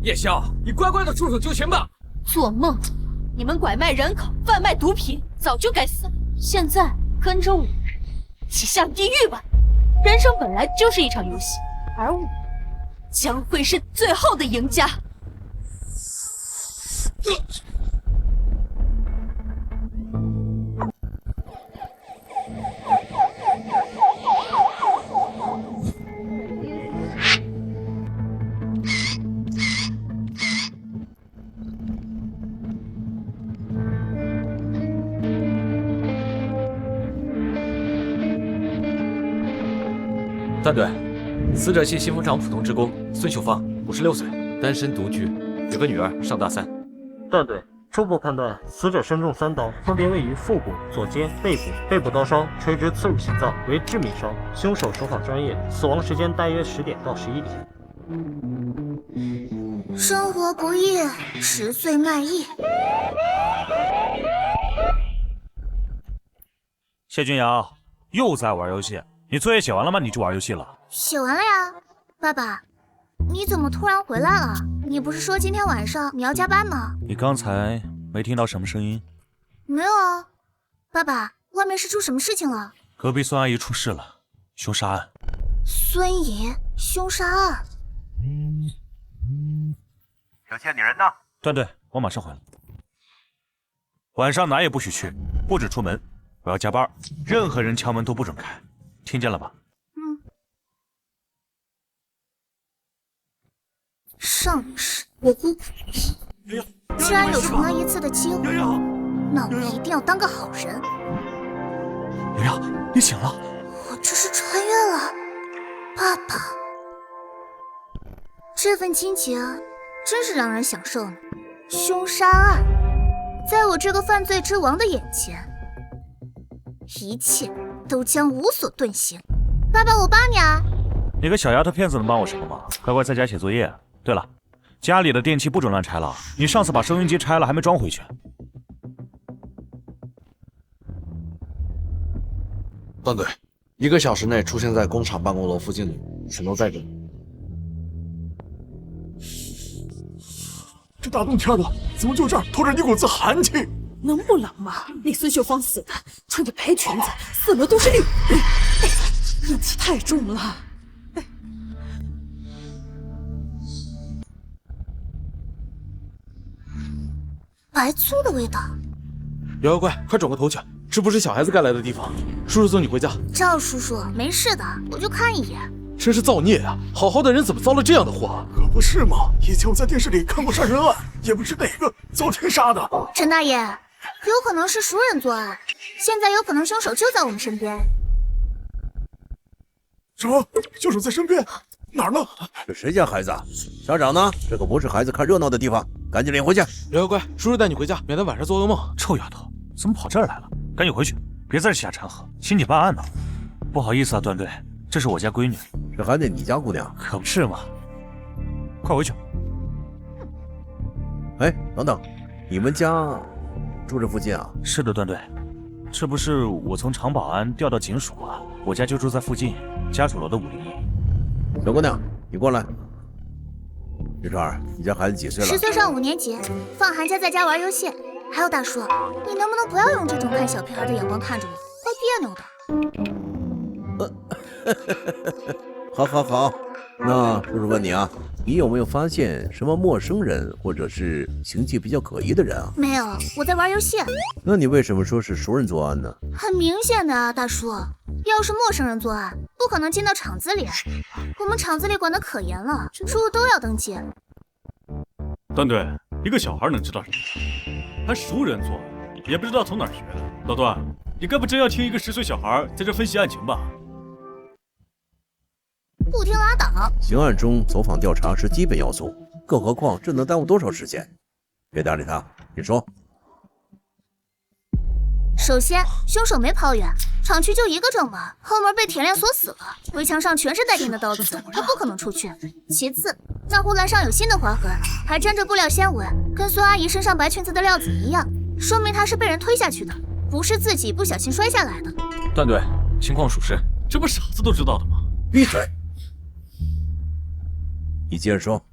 叶宵，你乖乖的出手就擒吧！做梦！你们拐卖人口、贩卖毒品，早就该死了。现在跟着我，一起下地狱吧！人生本来就是一场游戏，而我将会是最后的赢家。段队，死者系新风厂普通职工孙秀芳，56岁，单身独居，有个女儿，上大3。段队，初步判断，死者身中3刀，分别位于腹部、左肩、背部，背部刀伤垂直刺入心脏，为致命伤。凶手手法专业，死亡时间大约10点到11点。生活不易，10岁卖艺。谢君瑶又在玩游戏。你作业写完了吗？你就玩游戏了？写完了呀。爸爸，你怎么突然回来了？你不是说今天晚上你要加班吗？你刚才没听到什么声音？没有啊。爸爸，外面是出什么事情了？隔壁孙阿姨出事了，凶杀案。孙姨凶杀案。小倩，你人呢？段队，我马上回来。晚上哪也不许去，不准出门，我要加班，任何人敲门都不准开。听见了吧？上世我姑既然有重来一次的机会，那我一定要当个好人。瑶瑶，你醒了！我这是穿越了，爸爸，这份亲情真是让人享受呢。凶杀案，在我这个犯罪之王的眼前，一切都将无所遁形。爸爸，我帮你啊！你个小丫头片子能帮我什么忙？乖乖在家写作业。对了，家里的电器不准乱拆了。你上次把收音机拆了还没装回去。段队，1个小时内出现在工厂办公楼附近的全都在这里。这大冬天的，怎么就这儿透着一股子寒气？能不冷吗？那孙秀芳死的，穿着白裙子，4楼都是绿人，阴气太重了。白醋的味道。瑶瑶乖，快转过头去，这不是小孩子该来的地方。叔叔送你回家。赵叔叔，没事的，我就看一眼。真是造孽啊！好好的人怎么遭了这样的祸？可不是嘛！以前我在电视里看过杀人案，也不知哪个遭天杀的。陈大爷，有可能是熟人作案，现在有可能凶手就在我们身边。什么？凶手在身边？哪儿呢？这谁家孩子啊？家长呢？这可不是孩子看热闹的地方，赶紧领回去。瑶瑶乖，叔叔带你回家，免得晚上做噩梦。臭丫头，怎么跑这儿来了？赶紧回去，别在这瞎掺和，刑警办案呢。不好意思啊，段队，这是我家闺女。这还得你家姑娘？可不是嘛。快回去。哎，等等，你们家住这附近啊？是的，段队，这不是我从厂保安调到警署啊，我家就住在附近，家属楼的501。小姑娘，你过来。玉川，你家孩子几岁了？ 10岁上5年级，放寒假在家玩游戏。还有大叔，你能不能不要用这种看小屁孩的眼光看着我，怪别扭的。好，那叔叔问你啊，你有没有发现什么陌生人或者是行迹比较可疑的人啊？没有，我在玩游戏。那你为什么说是熟人作案呢？很明显的啊，大叔，要是陌生人作案，不可能进到厂子里。我们厂子里管得可严了，出入都要登记。段队，一个小孩能知道什么？还熟人作案，也不知道从哪儿学的。老段，你该不真要听一个10岁小孩在这分析案情吧？不听拉倒。刑案中走访调查是基本要素，更何况这能耽误多少时间？别搭理他，你说。首先，凶手没跑远，厂区就1个正门，后门被铁链锁死了，围墙上全是带电的刀子，他不可能出去。其次，那护栏上有新的划痕，还沾着布料纤维，跟孙阿姨身上白裙子的料子一样，说明他是被人推下去的，不是自己不小心摔下来的。段队，情况属实，这不傻子都知道的吗？闭嘴！你接着说。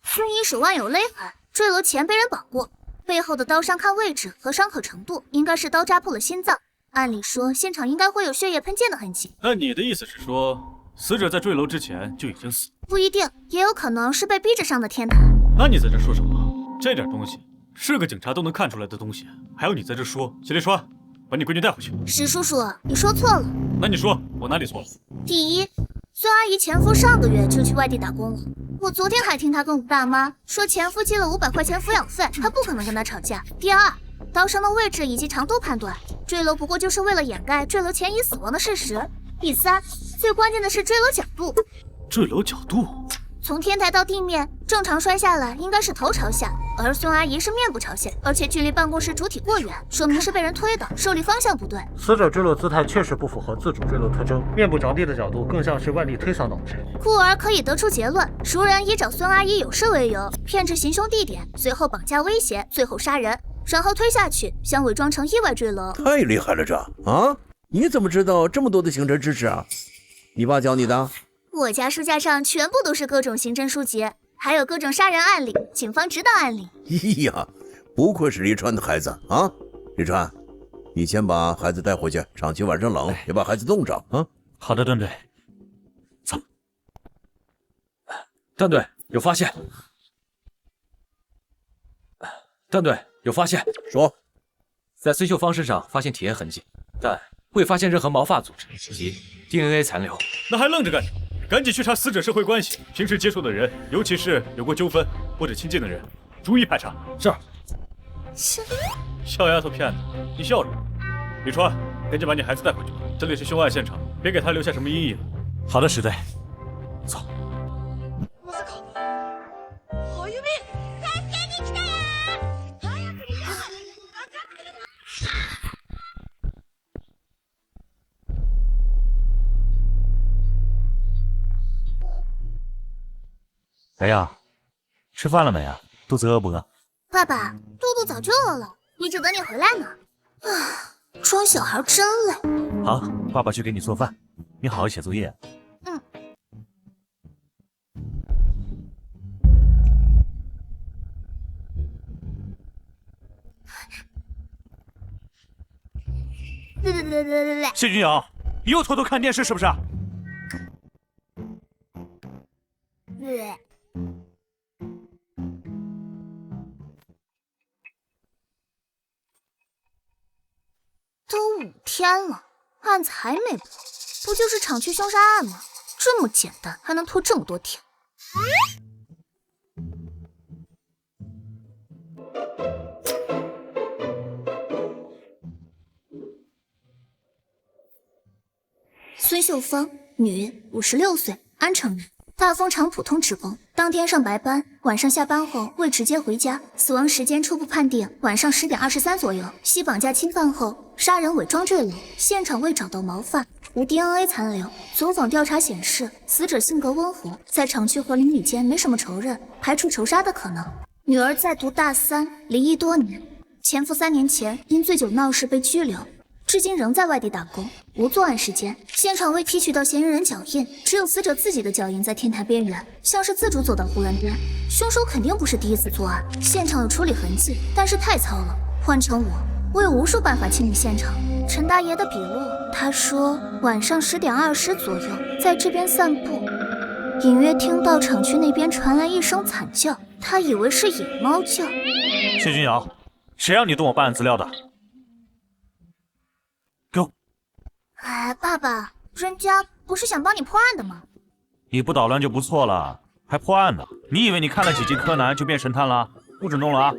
孙一手腕有勒痕，坠楼前被人绑过，背后的刀伤看位置和伤口程度，应该是刀扎破了心脏。按理说，现场应该会有血液喷溅的痕迹。那你的意思是说，死者在坠楼之前就已经死了？不一定，也有可能是被逼着上的天台。那你在这说什么？这点东西是个警察都能看出来的东西，还要你在这说？谢立川，把你闺女带回去。石叔叔，你说错了。那你说我哪里错了？第一，孙阿姨前夫上个月就去外地打工了。我昨天还听她跟我大妈说，前夫寄了500块钱抚养费，她不可能跟他吵架。第二，刀伤的位置以及长度判断，坠楼不过就是为了掩盖坠楼前已死亡的事实。第三，最关键的是坠楼角度。坠楼角度？从天台到地面，正常摔下来应该是头朝下，而孙阿姨是面部朝下，而且距离办公室主体过远，说明是被人推的，受力方向不对。死者坠落姿态确实不符合自主坠落特征，面部着地的角度更像是外力推搡导致，故而可以得出结论：熟人以找孙阿姨有事为由，骗至行凶地点，随后绑架威胁，最后杀人，然后推下去，想伪装成意外坠楼。太厉害了这啊！你怎么知道这么多的刑侦知识啊？你爸教你的？我家书架上全部都是各种刑侦书籍，还有各种杀人案例、警方指导案例。咦呀，不愧是黎川的孩子啊！黎川，你先把孩子带回去，厂区晚上冷，别把孩子冻着啊。好的，段队。走。段队有发现。段队有发现。说，在孙秀芳身上发现体液痕迹，但未发现任何毛发组织及 DNA 残留。那还愣着干什么？赶紧去查死者社会关系，平时接触的人，尤其是有过纠纷或者亲近的人，逐一排查。是。小丫头片子，你笑什么？李川，赶紧把你孩子带回去，这里是凶案现场，别给他留下什么阴影。好的，石队。走。哎呀，吃饭了没啊？肚子饿不饿？爸爸，肚肚早就饿了，一直等你回来呢。啊，装小孩真累。好，爸爸去给你做饭，你好好写作业。嗯。谢君瑶，你又偷偷看电视是不是？都5天了，案子还没破，不就是厂区凶杀案吗？这么简单，还能拖这么多天？孙秀芳，女，56岁，安城人，大丰厂普通职工，当天上白班，晚上下班后未直接回家，死亡时间初步判定晚上10点23左右，系绑架侵犯后杀人伪装坠楼，现场未找到毛发，无 DNA 残留。走访调查显示，死者性格温和，在厂区和邻里间没什么仇人，排除仇杀的可能。女儿在读大3，离异多年，前夫3年前因醉酒闹事被拘留，至今仍在外地打工，无作案时间。现场未提取到嫌疑人脚印，只有死者自己的脚印在天台边缘，像是自主走到湖岸边。凶手肯定不是第一次作案，现场有处理痕迹，但是太糙了。换成我有无数办法清理现场。陈大爷的笔录，他说晚上10点20左右在这边散步，隐约听到厂区那边传来一声惨叫，他以为是野猫叫。谢君瑶，谁让你动我办案资料的？给我！哎，爸爸，人家不是想帮你破案的吗？你不捣乱就不错了，还破案呢？你以为你看了几集柯南就变神探了？不准动了啊！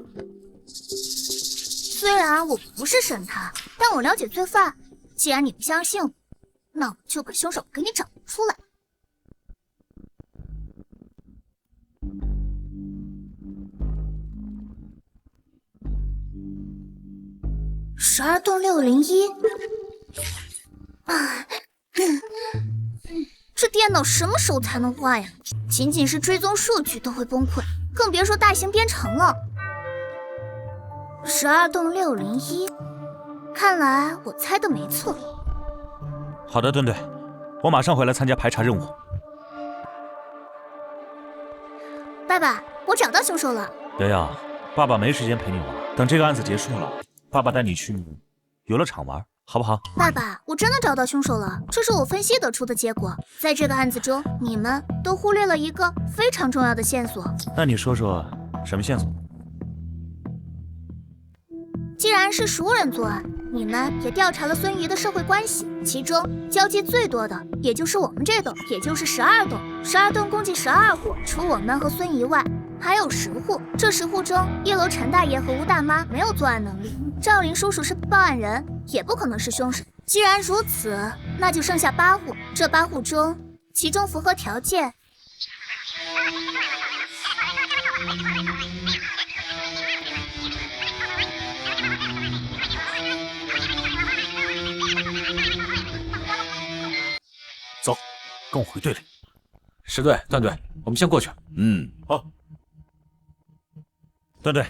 虽然我不是神探，但我了解罪犯。既然你不相信我，那我就把凶手给你找出来。12栋601。这电脑什么时候才能坏呀？仅仅是追踪数据都会崩溃，更别说大型编程了。12栋601，看来我猜的没错。好的，顿队，我马上回来参加排查任务。爸爸，我找到凶手了。瑶瑶，爸爸没时间陪你玩，等这个案子结束了，爸爸带你去游乐场玩，好不好？爸爸，我真的找到凶手了，这是我分析得出的结果。在这个案子中，你们都忽略了一个非常重要的线索。那你说说什么线索？既然是熟人作案，你们也调查了孙怡的社会关系，其中交际最多的也就是我们这栋，也就是12栋。12栋共计12户，除我们和孙怡外，还有10户。这10户中，1楼陈大爷和吴大妈没有作案能力，赵林叔叔是报案人，也不可能是凶手。既然如此，那就剩下8户。这8户中，其中符合条件。走，跟我回队里。石队、段队，我们先过去。好。段队，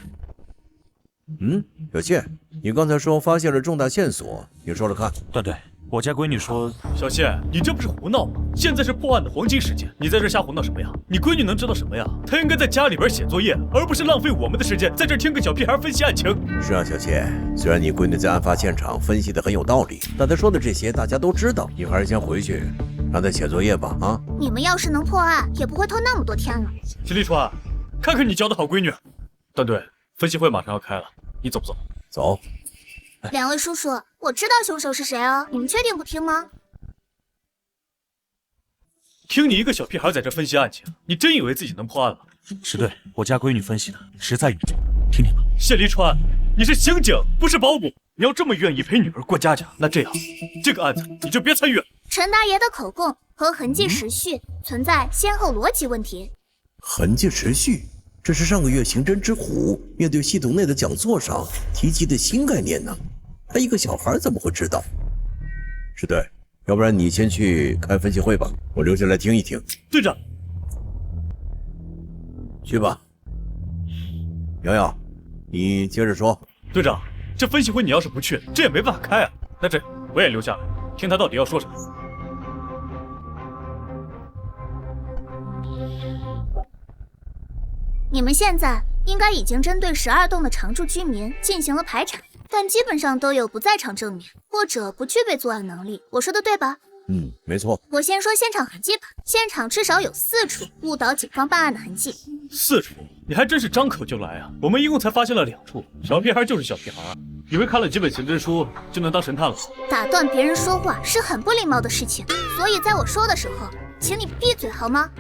小谢，你刚才说发现了重大线索，你说说看。段队，我家闺女说，小谢，你这不是胡闹吗？现在是破案的黄金时间，你在这瞎胡闹什么呀？你闺女能知道什么呀？她应该在家里边写作业，而不是浪费我们的时间在这听个小屁孩分析案情。是啊，小谢，虽然你闺女在案发现场分析的很有道理，但她说的这些大家都知道，你还是先回去让她写作业吧。啊！你们要是能破案，也不会拖那么多天了。秦立川，看看你教的好闺女。段队，分析会马上要开了，你走不走？走。2位叔叔，我知道凶手是谁哦，你们确定不听吗？听你一个小屁孩在这分析案情，你真以为自己能破案了？石队，我家闺女分析的实在愚蠢，听听吧。谢立川，你是刑警，不是保姆。你要这么愿意陪女儿过家家，那这样，这个案子你就别参与了。陈大爷的口供和痕迹时序存在先后逻辑问题。痕迹时序，这是上个月刑侦之虎面对系统内的讲座上提及的新概念呢。他一个小孩怎么会知道？是对，要不然你先去开分析会吧，我留下来听一听。队长，去吧。瑶瑶，你接着说。队长，这分析会你要是不去，这也没办法开啊。那这我也留下来，听他到底要说什么。你们现在应该已经针对12栋的常住居民进行了排查，但基本上都有不在场证明，或者不具备作案能力。我说的对吧？没错。我先说现场痕迹吧，现场至少有4处误导警方办案的痕迹。4处？你还真是张口就来啊！我们一共才发现了2处，小屁孩就是小屁孩，以为看了几本刑侦书就能当神探了？打断别人说话是很不礼貌的事情，所以在我说的时候，请你闭嘴好吗？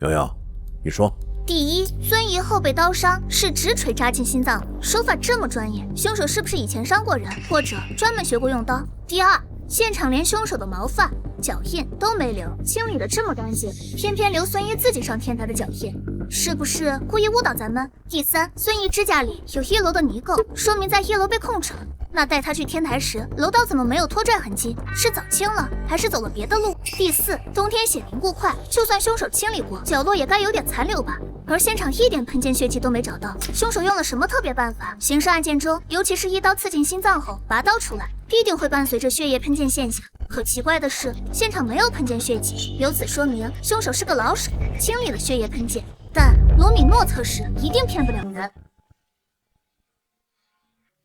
瑶瑶，你说。第一，孙怡后背刀伤是直锤扎进心脏，手法这么专业，凶手是不是以前伤过人，或者专门学过用刀？第二，现场连凶手的毛发、脚印都没留，清理的这么干净，偏偏留孙怡自己上天台的脚印，是不是故意误导咱们？第三，孙怡指甲里有1楼的泥垢，说明在1楼被控制了。那带他去天台时，楼道怎么没有拖拽痕迹？是早清了，还是走了别的路？第四，冬天血凝固快，就算凶手清理过，角落也该有点残留吧？而现场一点喷溅血迹都没找到，凶手用了什么特别办法？刑事案件中，尤其是一刀刺进心脏后拔刀出来，必定会伴随着血液喷溅现象。可奇怪的是，现场没有喷溅血迹，由此说明凶手是个老手，清理了血液喷溅。但罗米诺测试一定骗不了人。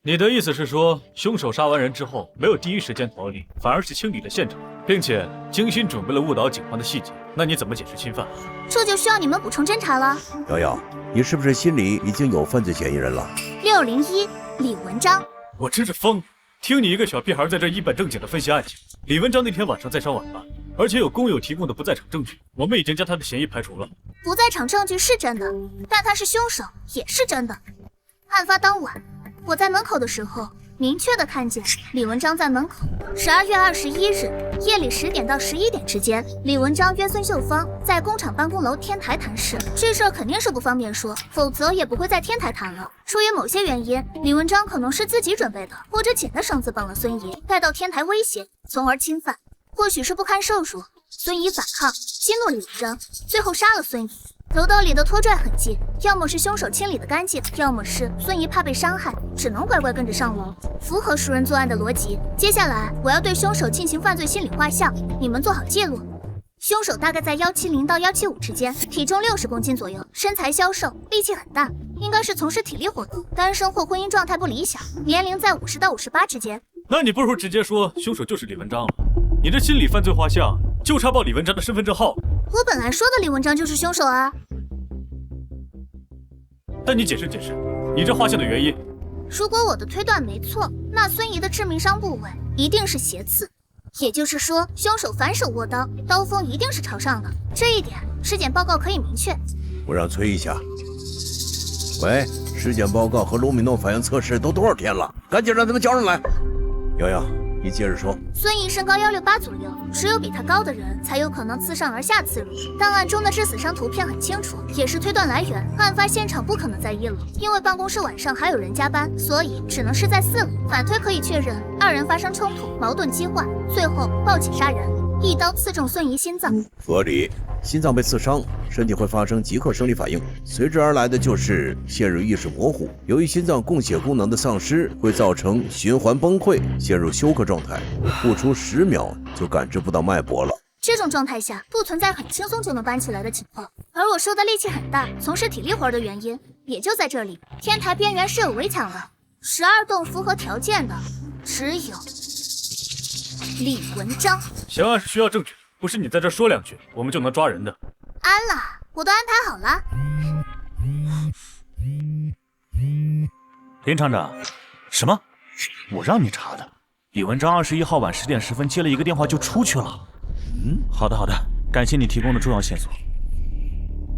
你的意思是说，凶手杀完人之后没有第一时间逃离，反而是清理了现场，并且精心准备了误导警方的细节？那你怎么解释侵犯？这就需要你们补充侦查了。瑶瑶，你是不是心里已经有犯罪嫌疑人了601李文章，我真是疯！听你一个小屁孩在这一本正经的分析案情。李文章那天晚上在上晚班，而且有工友提供的不在场证据，我们已经将他的嫌疑排除了。不在场证据是真的，但他是凶手也是真的。案发当晚，我在门口的时候，明确的看见李文章在门口。12月21日夜里10点到11点之间，李文章约孙秀芳在工厂办公楼天台谈事。这事儿肯定是不方便说，否则也不会在天台谈了。出于某些原因，李文章可能是自己准备的，或者剪的绳子绑了孙怡，带到天台威胁，从而侵犯。或许是不堪受辱，孙怡反抗，激怒李文章，最后杀了孙怡。楼道里的拖拽痕迹，要么是凶手清理的干净，要么是孙怡怕被伤害，只能乖乖跟着上楼，符合熟人作案的逻辑。接下来我要对凶手进行犯罪心理画像，你们做好记录。凶手大概在170到175之间，体重60公斤左右，身材消瘦，力气很大，应该是从事体力活动，单身或婚姻状态不理想，年龄在50到58之间。那你不如直接说凶手就是李文章了。你这心理犯罪画像就差报李文章的身份证号。我本来说的李文章就是凶手啊。但你解释解释，你这画像的原因。如果我的推断没错，那孙怡的致命伤部位一定是斜刺。也就是说，凶手反手握刀，刀锋一定是朝上的。这一点，尸检报告可以明确。我让催一下。喂，尸检报告和卢米诺反应测试都多少天了？赶紧让他们交上来。瑶瑶，你接着说。孙怡身高168左右，只有比她高的人才有可能自上而下刺入。档案中的致死伤图片很清楚，也是推断来源。案发现场不可能在1楼，因为办公室晚上还有人加班，所以只能是在4楼。反推可以确认，2人发生冲突，矛盾激化，最后暴起杀人，一刀刺中孙怡心脏。合理。心脏被刺伤，身体会发生即刻生理反应，随之而来的就是陷入意识模糊。由于心脏供血功能的丧失，会造成循环崩溃，陷入休克状态，不出10秒就感知不到脉搏了。这种状态下不存在很轻松就能搬起来的情况，而我受的力气很大，从事体力活的原因也就在这里。天台边缘是有围墙的，12栋符合条件的只有李文章。刑案是需要证据，不是你在这说2句我们就能抓人的。安了，我都安排好了。林厂长，什么？我让你查的。李文章21号晚10点10分接了一个电话就出去了。好的好的，感谢你提供的重要线索。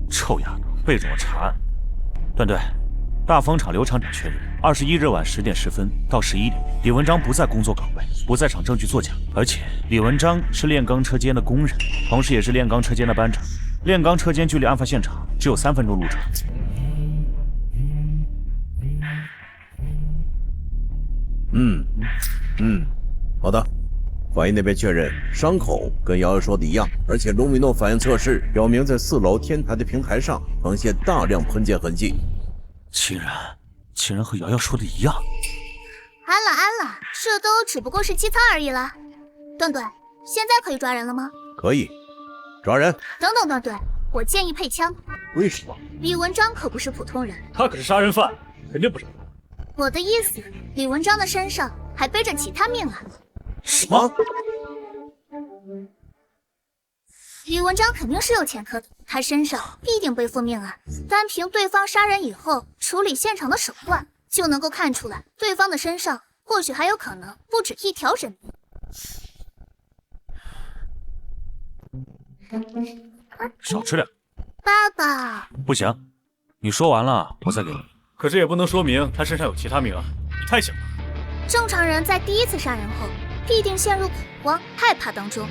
臭丫头，背着我查案。段队，大风厂刘厂长确认，21日晚10点10分到11点，李文章不在工作岗位，不在场证据作假，而且李文章是炼钢车间的工人，同时也是炼钢车间的班长。炼钢车间距离案发现场只有3分钟路程。好的。法医那边确认，伤口跟瑶瑶说的一样，而且卢米诺反应测试表明在4楼天台的平台上呈现大量喷溅痕迹。竟然和瑶瑶说的一样。安了，这都只不过是基测而已了。段队，现在可以抓人了吗？可以，抓人。等等，段队，我建议配枪。为什么？李文章可不是普通人，他可是杀人犯，肯定不是。我的意思，李文章的身上还背着其他命案。什么？李文章肯定是有前科的，他身上必定背负命案。单凭对方杀人以后处理现场的手段，就能够看出来，对方的身上或许还有可能不止1条人命。少吃点。爸爸，不行，你说完了我再给你。可这也不能说明他身上有其他命案，你太小了。正常人在第1次杀人后，必定陷入恐慌、害怕当中，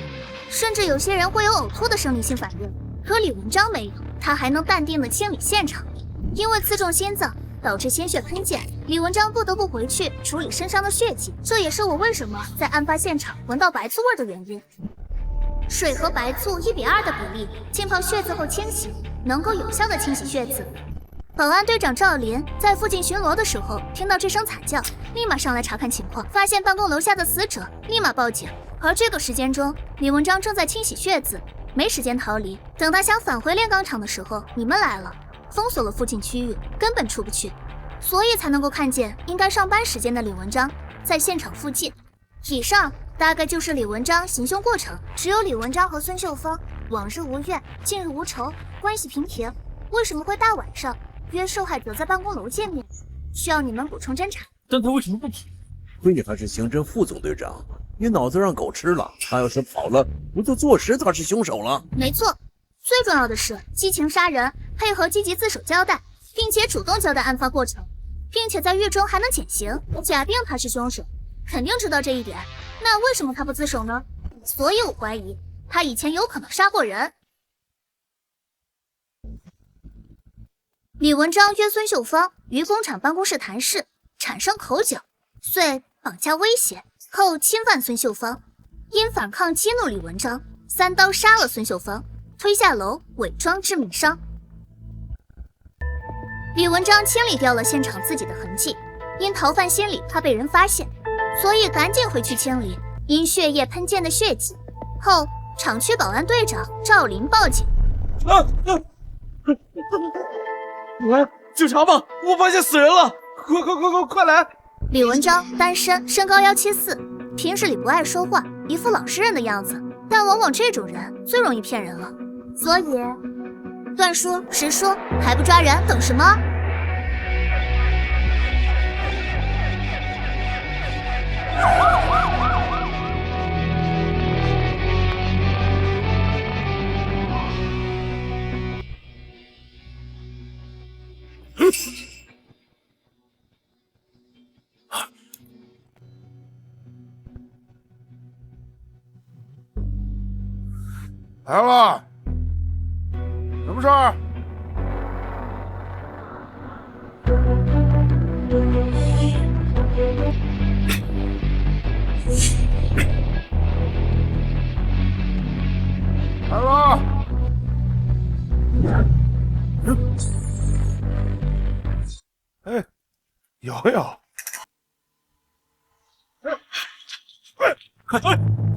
甚至有些人会有呕吐的生理性反应。可李文章没有，他还能淡定地清理现场。因为刺中心脏导致鲜血喷溅，李文章不得不回去处理身上的血迹。这也是我为什么在案发现场闻到白醋味的原因。水和白醋1:2的比例，浸泡血渍后清洗，能够有效地清洗血渍。保安队长赵林在附近巡逻的时候，听到这声惨叫，立马上来查看情况，发现办公楼下的死者，立马报警。而这个时间中，李文章正在清洗血渍，没时间逃离。等他想返回炼钢厂的时候，你们来了，封锁了附近区域，根本出不去，所以才能够看见应该上班时间的李文章在现场附近。以上大概就是李文章行凶过程。只有李文章和孙秀芳往日无怨，近日无仇，关系平平，为什么会大晚上约受害者在办公楼见面？需要你们补充侦查。但他为什么不跑？亏你还是刑侦副总队长，你脑子让狗吃了。他要是跑了，不就坐实他是凶手了？没错，最重要的是激情杀人，配合积极自首交代，并且主动交代案发过程，并且在狱中还能减刑，假定他是凶手，肯定知道这一点。那为什么他不自首呢？所以我怀疑他以前有可能杀过人。李文章约孙秀芳于工厂办公室谈事，产生口角，遂绑架威胁，后侵犯孙秀芳，因反抗激怒李文章，3刀杀了孙秀芳，推下楼，伪装致命伤。李文章清理掉了现场自己的痕迹，因逃犯心理怕被人发现，所以赶紧回去清理因血液喷溅的血迹。后，厂区保安队长赵林报警。警察吧，我发现死人了！快来！李文章单身，身高174，平日里不爱说话，一副老实人的样子，但往往这种人最容易骗人了，所以断说实说，还不抓人，等什么？来了，什么事儿？来了。哎，瑶瑶。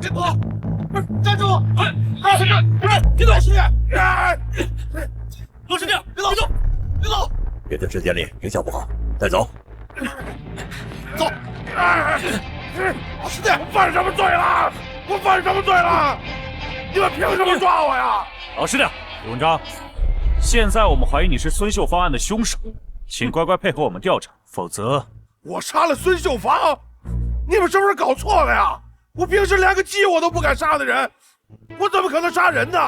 别跑！站住！别动！老实点！别动！别动！别在时间里影响不好，带走。走！老实点！我犯什么罪了？我犯什么罪了？你们凭什么抓我呀？老实点，李文章。现在我们怀疑你是孙秀芳案的凶手，请乖乖配合我们调查，否则……我杀了孙秀芳？你们是不是搞错了呀？我平时连个鸡我都不敢杀的人，我怎么可能杀人呢？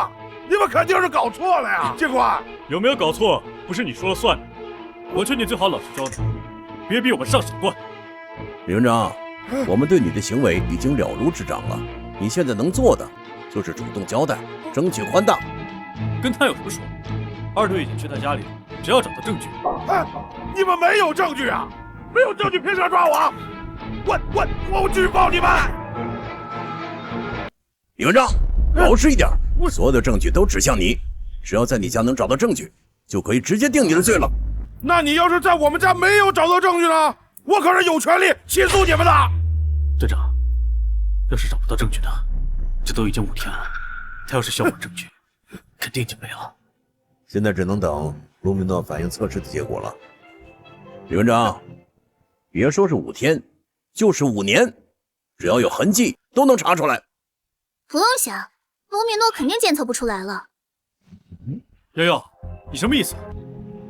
你们肯定是搞错了呀！警官，有没有搞错不是你说了算的。我劝你最好老实交代，别逼我们上审官。李文章，我们对你的行为已经了如指掌了，你现在能做的就是主动交代，争取宽大。跟他有什么说？二队已经去他家里了，只要找到证据。哎，你们没有证据啊！没有证据凭啥抓我？我举报你们！李文章，老实一点，所有的证据都指向你，只要在你家能找到证据，就可以直接定你的罪了。那你要是在我们家没有找到证据呢？我可是有权利起诉你们的。队长，要是找不到证据呢？这都已经5天了，他要是销毁证据，肯定就没了。现在只能等卢米诺反应测试的结果了。李文章，别说是5天，就是5年，只要有痕迹都能查出来。不用想，卢米诺肯定检测不出来了。瑶瑶，你什么意思？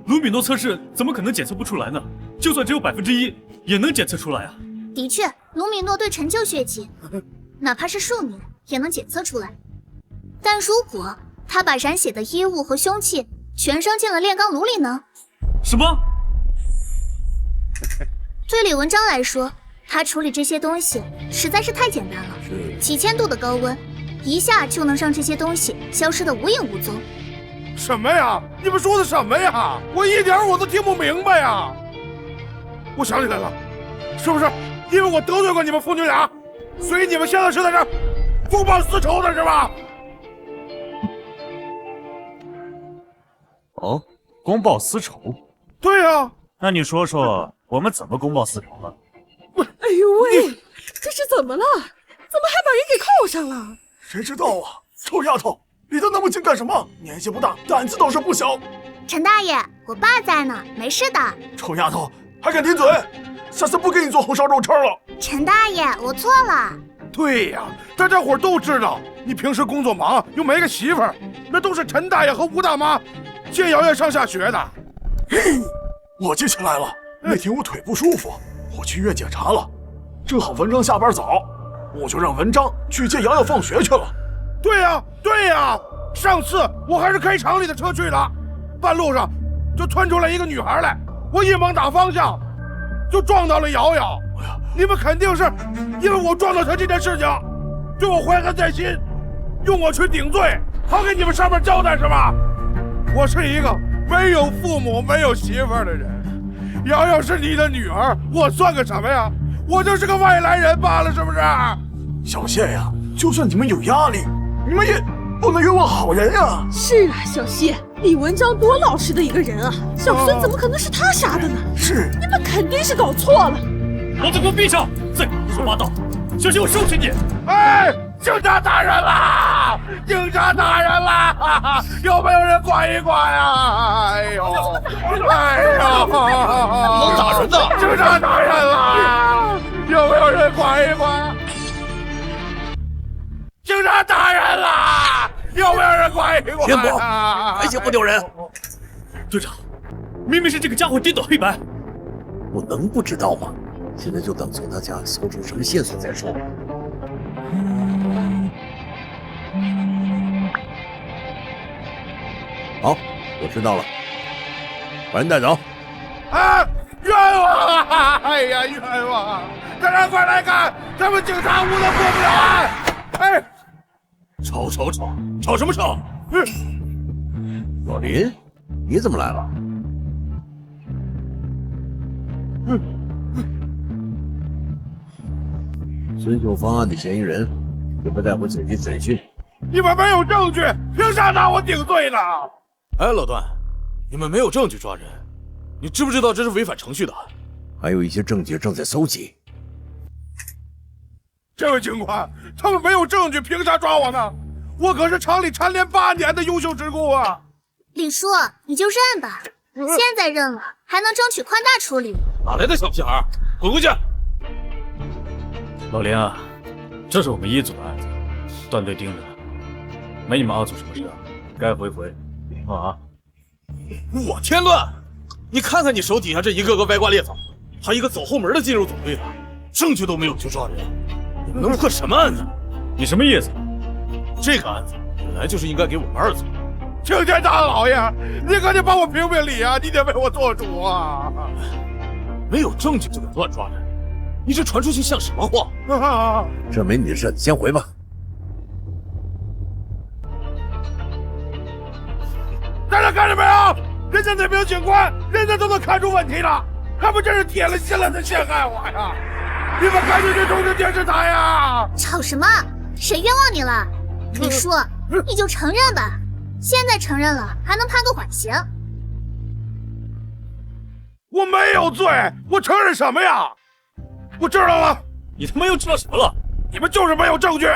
卢米诺测试怎么可能检测不出来呢？就算只有1%，也能检测出来啊！的确，卢米诺对陈旧血迹，哪怕是数年也能检测出来。但如果他把染血的衣物和凶器全扔进了炼钢炉里呢？什么？对李文章来说，他处理这些东西实在是太简单了。几千度的高温，一下就能让这些东西消失得无影无踪。什么呀？你们说的什么呀？我一点我都听不明白呀！我想起来了，是不是因为我得罪过你们父女俩，所以你们现在是在这公报私仇的是吧？哦，公报私仇？对呀。那你说说，我们怎么公报私仇了？哎呦喂，这是怎么了？怎么还把人给铐上了？谁知道啊！臭丫头，你当那么近干什么？年纪不大，胆子倒是不小。陈大爷，我爸在呢，没事的。臭丫头，还敢顶嘴！下次不给你做红烧肉吃了。陈大爷，我错了。对呀，大家伙都知道，你平时工作忙，又没个媳妇儿，那都是陈大爷和吴大妈借瑶瑶上下学的。我记起来了，那天我腿不舒服，我去医院检查了，正好文章下班早，我就让文章去接瑶瑶放学去了。对呀，上次我还是开厂里的车去的，半路上就窜出来一个女孩来，我一猛打方向，就撞到了瑶瑶。你们肯定是因为我撞到她这件事情，对我怀恨在心，用我去顶罪，好给你们上面交代是吧？我是一个没有父母、没有媳妇儿的人，瑶瑶是你的女儿，我算个什么呀？我就是个外来人罢了，是不是？小谢呀，就算你们有压力，你们也不能冤枉好人呀！是啊，小希，李文章多老实的一个人啊，小孙怎么可能是他杀的呢？是，你们肯定是搞错了。老子给我闭上！再胡说八道，小心我收拾你！哎，警察大人啦！警察大人啦！有没有人管一管呀？哎呦，哎呦，能打人的！警察大人啦！有没有人管一管？警察大人啦！有没有人管一管？天伯，还想不丢人？队长，明明是这个家伙颠倒黑白，我能不知道吗？现在就等从他家搜出什么线索再说。好，我知道了，把人带走。啊！冤枉啊！哎呀，冤枉啊！大家快来看，咱们警察无能过不了岸！哎，吵什么吵？老林，你怎么来了？孙秀芳案的嫌疑人准备带回警局审讯。你们没有证据，凭啥拿我顶罪呢？哎，老段，你们没有证据抓人，你知不知道这是违反程序的？还有一些证据正在搜集。这位警官，他们没有证据，凭啥抓我呢？我可是厂里蝉联8年的优秀职工啊！李叔，你就认吧，现在认了，还能争取宽大处理。哪来的小屁孩？滚回去！老林啊，这是我们一组的案子，段队盯着，没你们二组什么事，该回，明白啊？我添乱！你看看你手底下这一个个歪瓜裂枣，还一个走后门的进入总队的，证据都没有就抓人，你们能破什么案子？你什么意思？这个案子本来就是应该给我们二组。青天大老爷，你赶紧帮我评评理啊！你得为我做主啊！没有证据就敢乱抓人，你这传出去像什么话？这没你的事，先回吧。大家看见没有？人家那名警官，人家都能看出问题了，还不真是铁了心了的陷害我呀！你们赶紧去通知电视台呀！吵什么？谁冤枉你了？李叔，你就承认吧。现在承认了，还能判个缓刑。我没有罪，我承认什么呀？我知道了。你他妈又知道什么了？你们就是没有证据，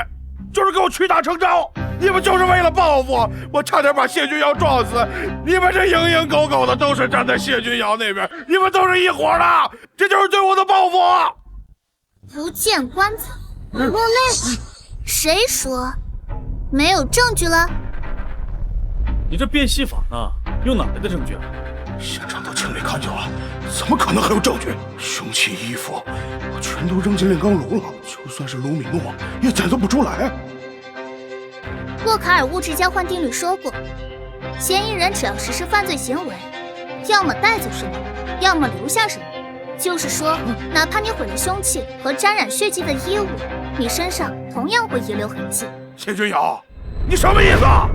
就是给我屈打成招。你们就是为了报复，我差点把谢君瑶撞死。你们这蝇营狗苟的都是站在谢君瑶那边，你们都是一伙的，这就是对我的报复。不见棺材不落泪。谁说没有证据了？你这变戏法呢？用哪来的证据啊？现场都亲眼看见了，怎么可能还有证据？凶器、衣服，我全都扔进炼钢炉了，就算是卢米诺也检测不出来。洛卡尔物质交换定律说过，嫌疑人只要实施犯罪行为，要么带走什么，要么留下什么。就是说，哪怕你毁了凶器和沾染血迹的衣物，你身上同样会遗留痕迹。谢君瑶，你什么意思啊？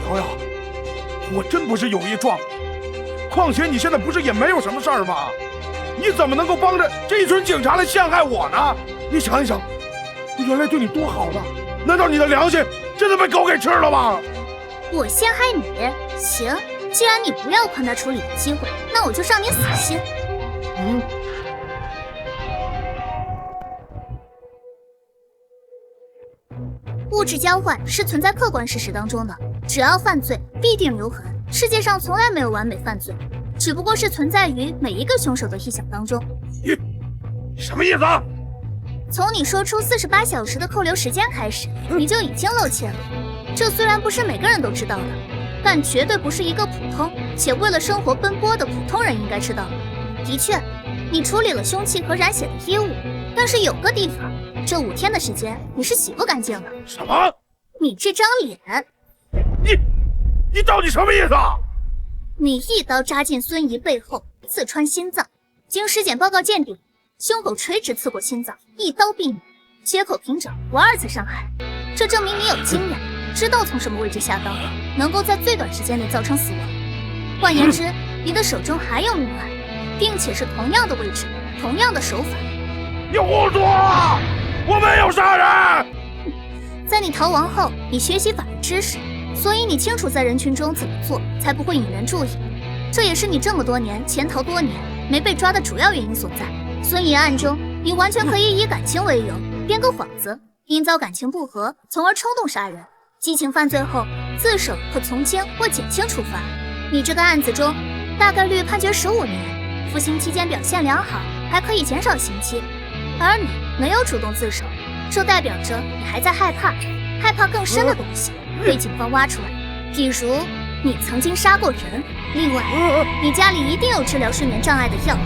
瑶瑶，我真不是有意撞，况且你现在不是也没有什么事儿吗？你怎么能够帮着这一群警察来陷害我呢？你想一想，我原来对你多好呢，难道你的良心真的被狗给吃了吗？我陷害你，行，既然你不要宽大处理的机会，那我就让你死心。物质交换是存在客观事实当中的，只要犯罪必定留痕。世界上从来没有完美犯罪，只不过是存在于每一个凶手的臆想当中。你什么意思啊？从你说出48小时的扣留时间开始，你就已经露怯了。这虽然不是每个人都知道的，但绝对不是一个普通且为了生活奔波的普通人应该知道的。的确，你处理了凶器和染血的衣物，但是有个地方，这5天的时间你是洗不干净的。什么？你这张脸。你到底什么意思啊？你一刀扎进孙怡背后，刺穿心脏，经尸检报告鉴定，胸口垂直刺过心脏，一刀毙命，切口平整，无2次伤害。这证明你有经验，知道从什么位置下刀，能够在最短时间内造成死亡。换言之，你的手中还有命案，并且是同样的位置，同样的手法。你胡说！我没有杀人！在你逃亡后，你学习法律知识，所以你清楚在人群中怎么做才不会引人注意。这也是你这么多年潜逃多年没被抓的主要原因所在。孙怡案中，你完全可以以感情为由编个幌子，因遭感情不和，从而冲动杀人。激情犯罪后，自首可从轻或减轻处罚。你这个案子中，大概率判决15年，服刑期间表现良好，还可以减少刑期。而你没有主动自首，这代表着你还在害怕更深的东西被警方挖出来，比如你曾经杀过人。另外，你家里一定有治疗睡眠障碍的药。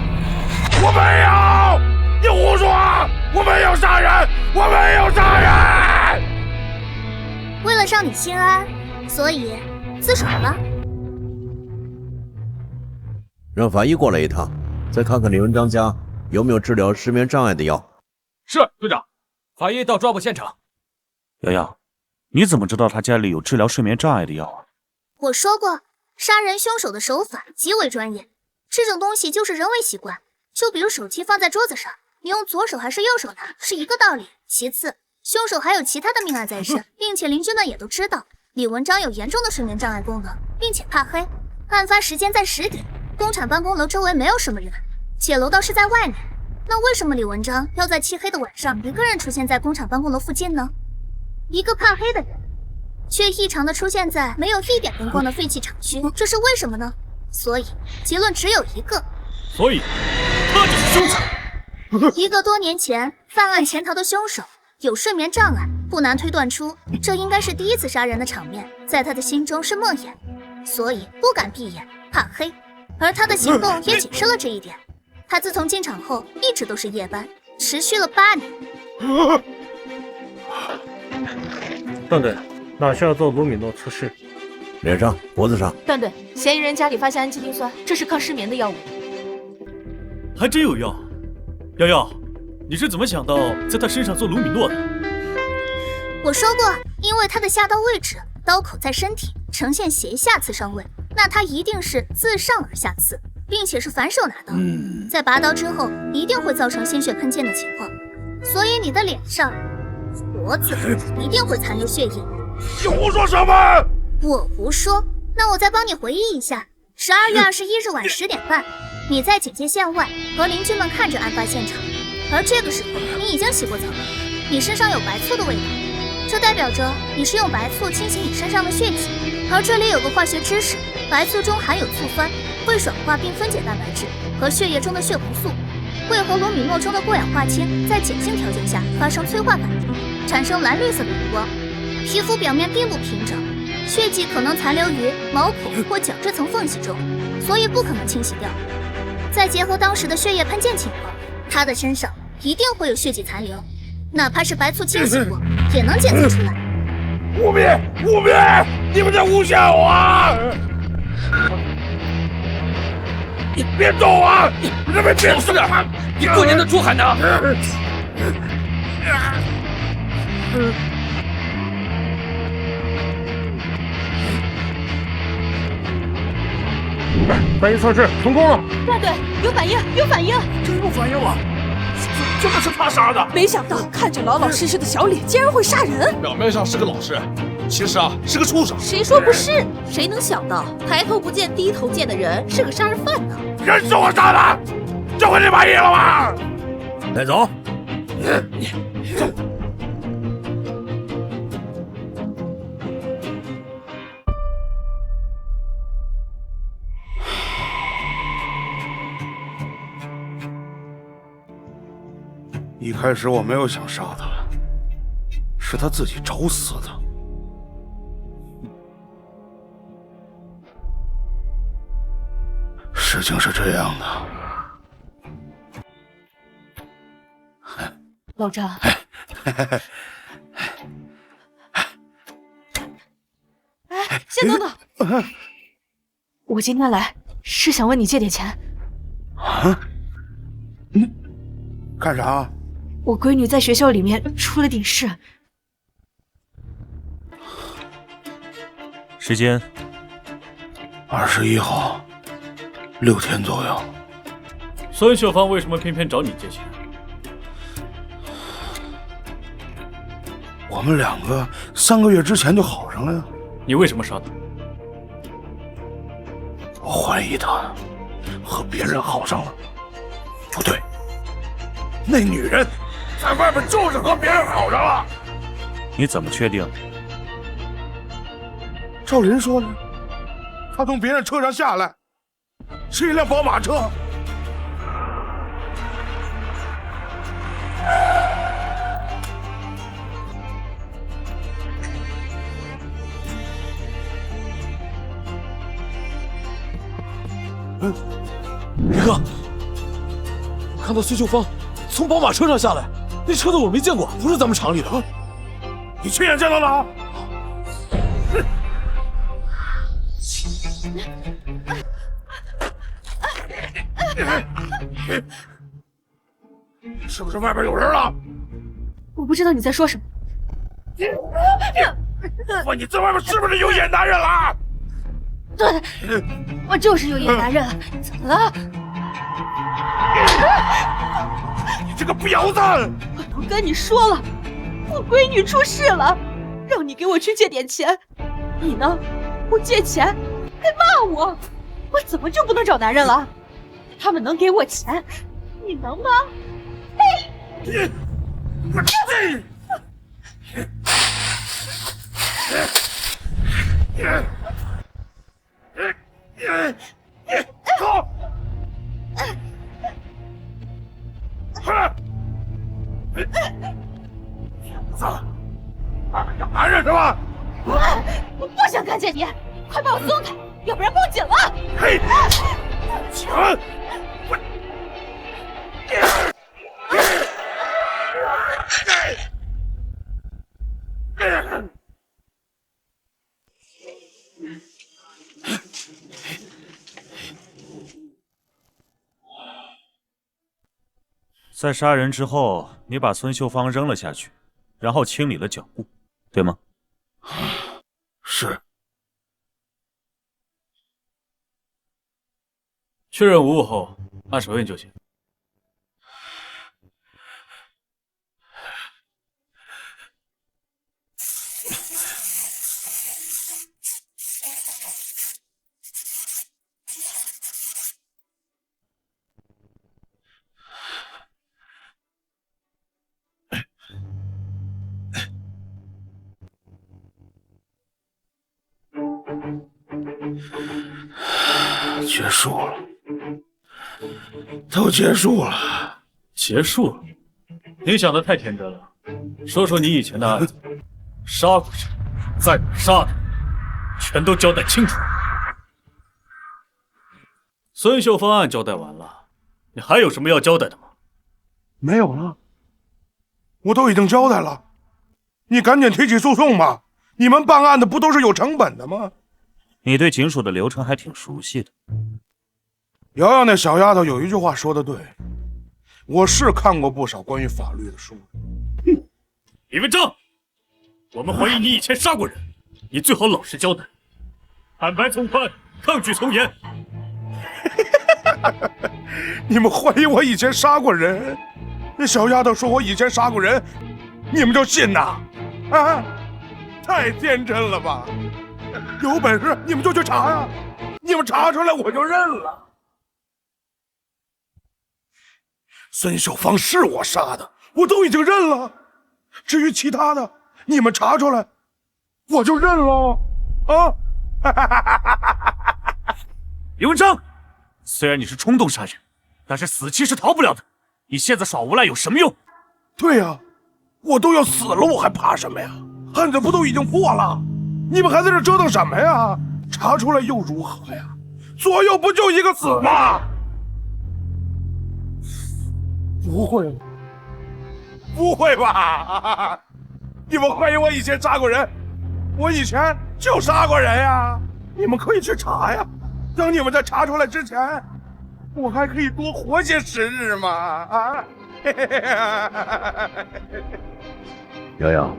我没有，你胡说！我没有杀人，我没有杀人。为了让你心安，所以自首了。让法医过来一趟，再看看李文章家有没有治疗失眠障碍的药。是队长。法医到抓捕现场。瑶瑶，你怎么知道他家里有治疗睡眠障碍的药啊？我说过，杀人凶手的手法极为专业，这种东西就是人为习惯。就比如手机放在桌子上，你用左手还是右手拿，是一个道理。其次，凶手还有其他的命案在身，并且邻居们也都知道李文章有严重的睡眠障碍功能，并且怕黑。案发时间在10点，工厂办公楼周围没有什么人，且楼道是在外面。那为什么李文章要在漆黑的晚上一个人出现在工厂办公楼附近呢？一个怕黑的人，却异常的出现在没有一点灯光的废弃厂区，这是为什么呢？所以结论只有一个，所以他就是凶手。一个多年前犯案潜逃的凶手有睡眠障碍，不难推断出这应该是第一次杀人的场面，在他的心中是梦魇，所以不敢闭眼，怕黑。而他的行动也解释了这一点。他自从进厂后一直都是夜班，持续了8年。段队，哪需要做卢米诺测试？脸上、脖子上。段队，嫌疑人家里发现氨基丁酸，这是抗失眠的药物。还真有药。瑶瑶，你是怎么想到在他身上做卢米诺的？我说过，因为他的下刀位置，刀口在身体，呈现斜下刺伤位，那他一定是自上而下刺，并且是反手拿刀。在拔刀之后，一定会造成鲜血喷溅的情况，所以你的脸上、脖子一定会残留血液。你胡说什么？我胡说？那我再帮你回忆一下，12月21日晚10点半，你在警戒线外和邻居们看着案发现场，而这个时候你已经洗过澡了，你身上有白醋的味道，这代表着你是用白醋清洗你身上的血迹。而这里有个化学知识，白醋中含有醋酸，会软化并分解蛋白质和血液中的血红素，会和卢米诺中的过氧化氢在碱性条件下发生催化反应，产生蓝绿色的荧光。皮肤表面并不平整，血迹可能残留于毛孔或角质层缝隙中，所以不可能清洗掉。再结合当时的血液喷溅情况，他的身上一定会有血迹残留，哪怕是白醋清洗过，也能检测出来。污蔑！污蔑！你们在诬陷我！你别动啊！你这边别动啊！你过年的猪喊呢？反应测试成功了。段队，有反应，有反应！真有反应了！真的是他杀的！没想到看着老老实实的小李，竟然会杀人。表面上是个老实，其实啊是个畜生。谁说不是？谁能想到抬头不见低头见的人是个杀人犯呢？人是我杀的，这回你满意了吗？带走。走。一开始我没有想杀他，是他自己找死的。事情是这样的，老张，哎，先等等，我今天来是想问你借点钱。啊？干啥？我闺女在学校里面出了点事。时间21号，6天左右。孙秀芳为什么偏偏找你借钱？我们两个3个月之前就好上了呀。你为什么杀他？我怀疑他和别人好上了。不对，那女人在外面就是和别人好上了。你怎么确定？照人说的，他从别人车上下来，是一辆宝马车。李哥，我看到孙秀芳从宝马车上下来，那车子我没见过，不是咱们厂里的。你亲眼见到了？是不是外边有人了？我不知道你在说什么。问你在外面是不是有野男人了？对，我就是有野男人。怎么了？你这个婊子！我都跟你说了，我闺女出事了，让你给我去借点钱。你呢？不借钱还骂我，我怎么就不能找男人了？他们能给我钱，你能吗？走！找男人是吧？我不想看见你，快把我松开，要不然报警了！嘿，请我。在杀人之后，你把孙秀芳扔了下去，然后清理了脚步，对吗？是。确认无误后，按手印就行。结束了，都结束了。结束了？你想的太天真了。说说你以前的案子，杀过谁，在哪杀的，全都交代清楚。孙秀芳案交代完了，你还有什么要交代的吗？没有了，我都已经交代了。你赶紧提起诉讼吧，你们办案的不都是有成本的吗？你对警署的流程还挺熟悉的。瑶瑶那小丫头有一句话说的对，我是看过不少关于法律的书。李文章，我们怀疑你以前杀过人，你最好老实交代，坦白从宽，抗拒从严。你们怀疑我以前杀过人？那小丫头说我以前杀过人，你们就信呐？啊，太天真了吧！有本事你们就去查呀，你们查出来我就认了。孙秀芳是我杀的，我都已经认了。至于其他的，你们查出来，我就认了。啊！李文章，虽然你是冲动杀人，但是死期是逃不了的。你现在耍无赖有什么用？对呀，我都要死了，我还怕什么呀？案子不都已经破了？你们还在这折腾什么呀？查出来又如何呀？左右不就一个死吗？不会吧？不会吧？你们怀疑我以前杀过人？我以前就杀过人呀！你们可以去查呀。等你们在查出来之前，我还可以多活些10日嘛！啊！瑶瑶，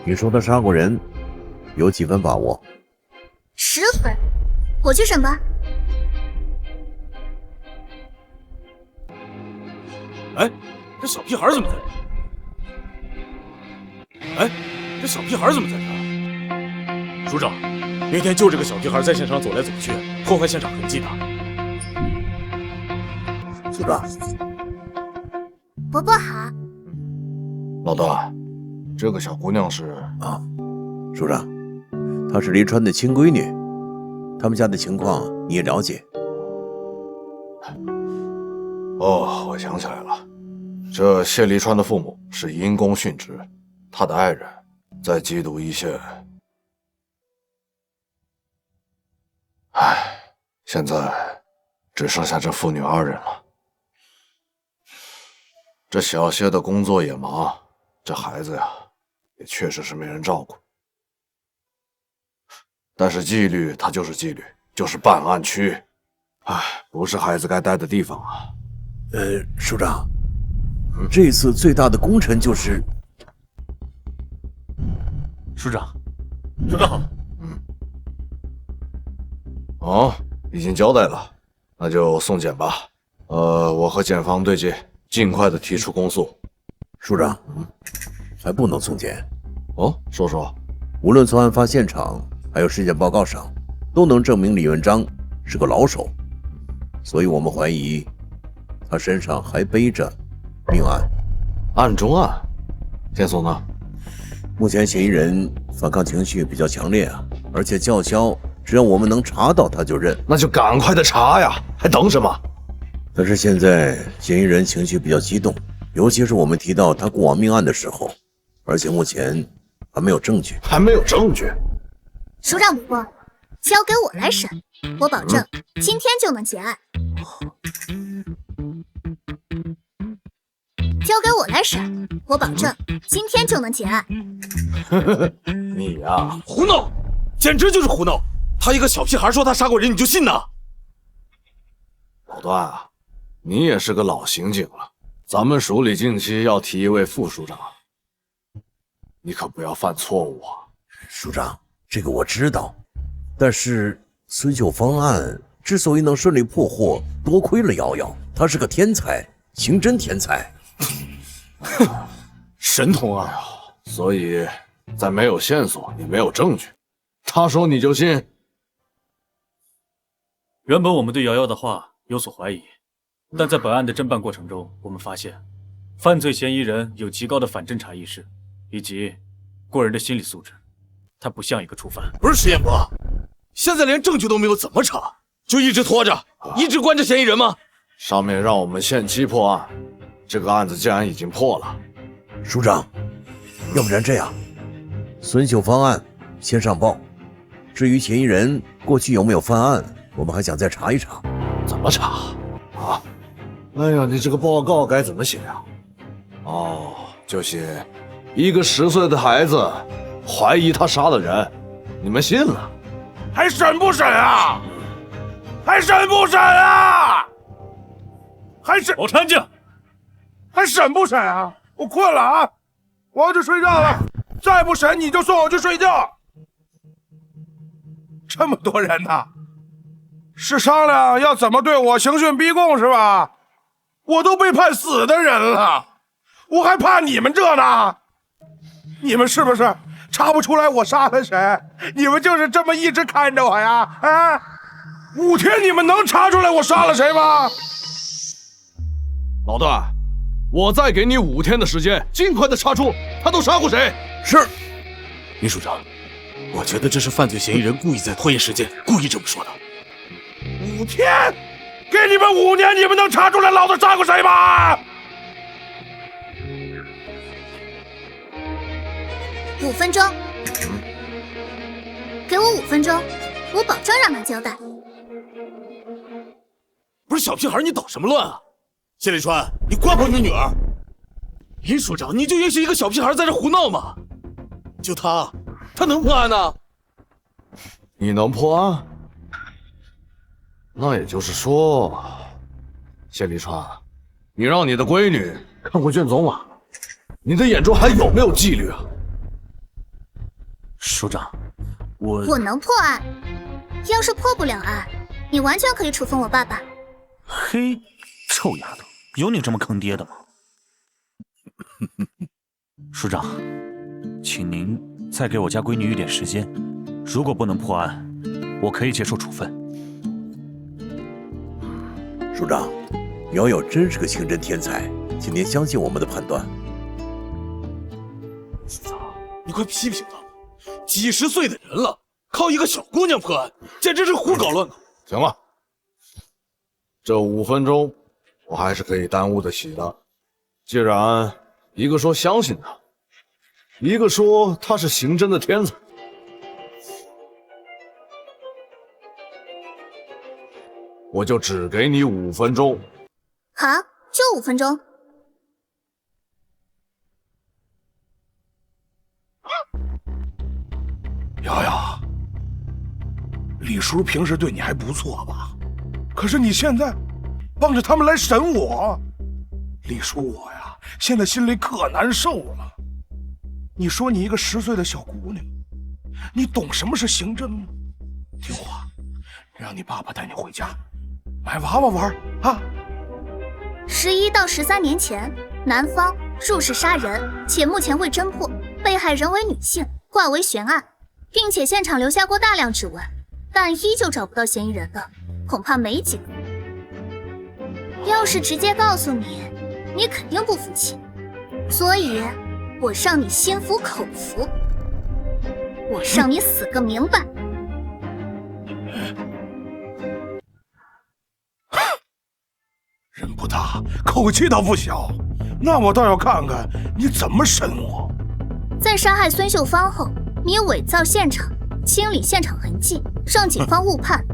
你说他杀过人，有几分把握？10分，我去审吧。哎，这小屁孩怎么在这？哎，这小屁孩怎么在这儿？署长，那天就这个小屁孩在现场走来走去，破坏现场痕迹的。署长，伯伯好。老大，这个小姑娘是啊，署长，她是黎川的亲闺女，他们家的情况你也了解。哦，我想起来了，这谢黎川的父母是因公殉职，他的爱人在缉毒一线。唉，现在只剩下这父女2人了。这小谢的工作也忙，这孩子呀，也确实是没人照顾。但是纪律它就是纪律，就是办案区，唉，不是孩子该待的地方啊。署长，这次最大的功臣就是署长。署长好。哦，已经交代了，那就送检吧。我和检方对接，尽快的提出公诉。署长，还不能送检。哦，说说。无论从案发现场还有尸检报告上，都能证明李文章是个老手，所以我们怀疑他身上还背着命案。案中案，线索呢？目前嫌疑人反抗情绪比较强烈啊，而且叫嚣，只要我们能查到他就认。那就赶快的查呀，还等什么？但是现在嫌疑人情绪比较激动，尤其是我们提到他过往命案的时候，而且目前还没有证据。还没有证据？署长伯伯，交给我来审，我保证今天就能结案。交给我来审，我保证今天就能结案。你呀，胡闹，简直就是胡闹！他一个小屁孩说他杀过人，你就信呐？老段啊，你也是个老刑警了，咱们署里近期要提一位副署长，你可不要犯错误啊！署长，这个我知道，但是孙秀芳案之所以能顺利破获，多亏了瑶瑶，她是个天才，刑侦天才。神童啊！所以在没有线索也没有证据，他说你就信？原本我们对瑶瑶的话有所怀疑，但在本案的侦办过程中，我们发现犯罪嫌疑人有极高的反侦查意识以及过人的心理素质，他不像一个初犯。不是石彦博，现在连证据都没有，怎么查？就一直拖着，一直关着嫌疑人吗？上面让我们限期破案，这个案子既然已经破了，署长，要不然这样，孙秀芳案先上报，至于嫌疑人过去有没有犯案，我们还想再查一查。怎么查啊？哎呀，你这个报告该怎么写啊？哦，就写一个10岁的孩子怀疑他杀了人，你们信了？还审不审啊？还审不审啊？还审？保持安静！还审不审啊？我困了啊，我要去睡觉了。再不审你就送我去睡觉。这么多人呢，是商量要怎么对我刑讯逼供是吧？我都被判死的人了，我还怕你们这呢？你们是不是查不出来我杀了谁？你们就是这么一直看着我呀？啊！5天你们能查出来我杀了谁吗？老段，我再给你5天的时间，尽快的查出他都杀过谁。是，李署长，我觉得这是犯罪嫌疑人故意在拖延时间，故意这么说的。5天，给你们5年，你们能查出来老子杀过谁吗？5分钟，给我5分钟，我保证让他交代。不是小屁孩，你捣什么乱啊？谢立川，你管管你女儿。林署长，你就允许一个小屁孩在这胡闹吗？就他能破案呢？你能破案？那也就是说，谢立川，你让你的闺女看过卷宗吗？你的眼中还有没有纪律啊？署长，我能破案，要是破不了案，你完全可以处分我爸爸。嘿，臭丫头，有你这么坑爹的吗？署长，请您再给我家闺女一点时间，如果不能破案，我可以接受处分。署长，苗瑶真是个刑侦天才，请您相信我们的判断。你快批评他吧！几十岁的人了，靠一个小姑娘破案，简直是胡搞乱搞。行了，这5分钟我还是可以耽误得起的。既然一个说相信他，一个说他是刑侦的天才，我就只给你5分钟。好，就5分钟。瑶瑶，李叔平时对你还不错吧？可是你现在帮着他们来审我，李叔我呀，现在心里可难受了。你说你一个10岁的小姑娘，你懂什么是刑侦吗？听话，让你爸爸带你回家买娃娃玩啊！11到13年前，男方入室杀人，且目前未侦破，被害人为女性，挂为悬案，并且现场留下过大量指纹，但依旧找不到嫌疑人的，恐怕没几个。要是直接告诉你，你肯定不服气，所以我让你心服口服，我让你死个明白。人不大，口气倒不小，那我倒要看看你怎么审我。在杀害孙秀芳后，你伪造现场，清理现场痕迹，让警方误判，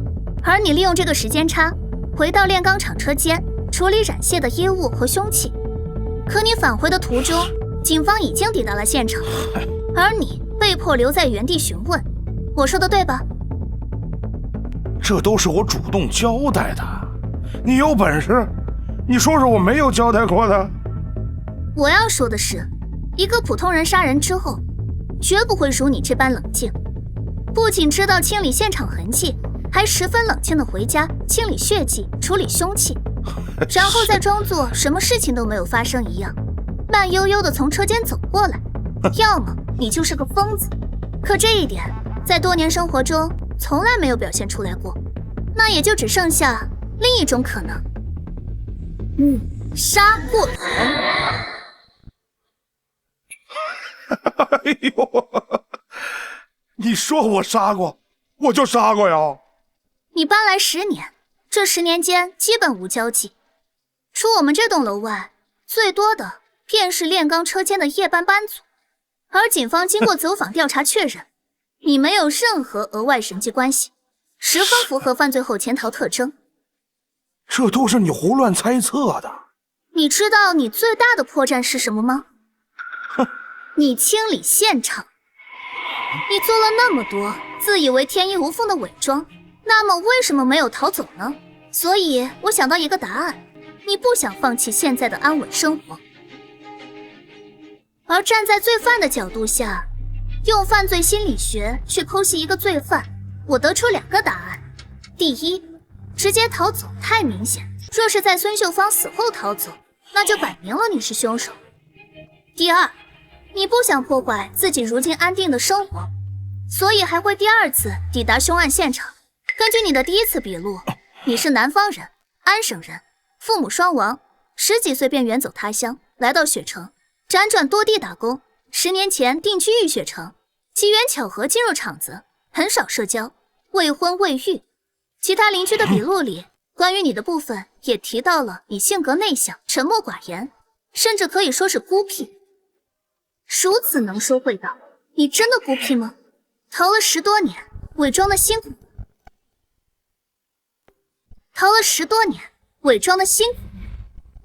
而你利用这个时间差，回到炼钢厂车间处理染血的衣物和凶器。可你返回的途中，警方已经抵达了现场，而你被迫留在原地询问。我说的对吧？这都是我主动交代的，你有本事你说说我没有交代过的。我要说的是，一个普通人杀人之后，绝不会如你这般冷静，不仅知道清理现场痕迹，还十分冷静地回家清理血迹，处理凶器，然后再装作什么事情都没有发生一样，慢悠悠地从车间走过来。要么你就是个疯子，可这一点在多年生活中从来没有表现出来过，那也就只剩下另一种可能，杀过头。哎呦，你说我杀过，我就杀过呀。你搬来10年，这10年间基本无交集，除我们这栋楼外，最多的便是炼钢车间的夜班班组。而警方经过走访调查确认，你没有任何额外人际关系，十分符合犯罪后潜逃特征。这都是你胡乱猜测的。你知道你最大的破绽是什么吗？你清理现场，你做了那么多自以为天衣无缝的伪装，那么为什么没有逃走呢？所以我想到一个答案，你不想放弃现在的安稳生活。而站在罪犯的角度下，用犯罪心理学去剖析一个罪犯，我得出2个答案。第一，直接逃走太明显，若是在孙秀芳死后逃走，那就摆明了你是凶手。第二，你不想破坏自己如今安定的生活，所以还会第2次抵达凶案现场。根据你的第1次笔录，你是南方人，安省人，父母双亡，10几岁便远走他乡，来到雪城，辗转多地打工，10年前定居玉雪城，机缘巧合进入厂子，很少社交，未婚未育。其他邻居的笔录里，关于你的部分也提到了你性格内向，沉默寡言，甚至可以说是孤僻。如此能说会道，你真的孤僻吗？逃了10多年，伪装的辛苦。逃了10多年，伪装的辛苦。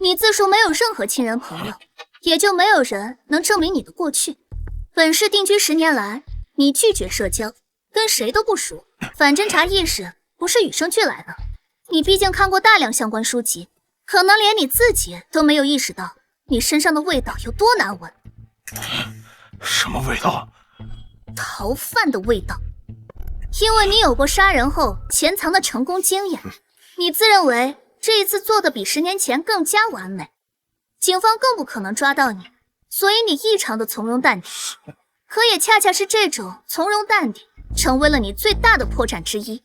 你自述没有任何亲人朋友，也就没有人能证明你的过去。本市定居10年来，你拒绝社交，跟谁都不熟，反侦查意识不是与生俱来的。你毕竟看过大量相关书籍，可能连你自己都没有意识到你身上的味道有多难闻。什么味道？逃犯的味道。因为你有过杀人后潜藏的成功经验，你自认为这一次做的比10年前更加完美，警方更不可能抓到你，所以你异常的从容淡定。可也恰恰是这种从容淡定，成为了你最大的破绽之一。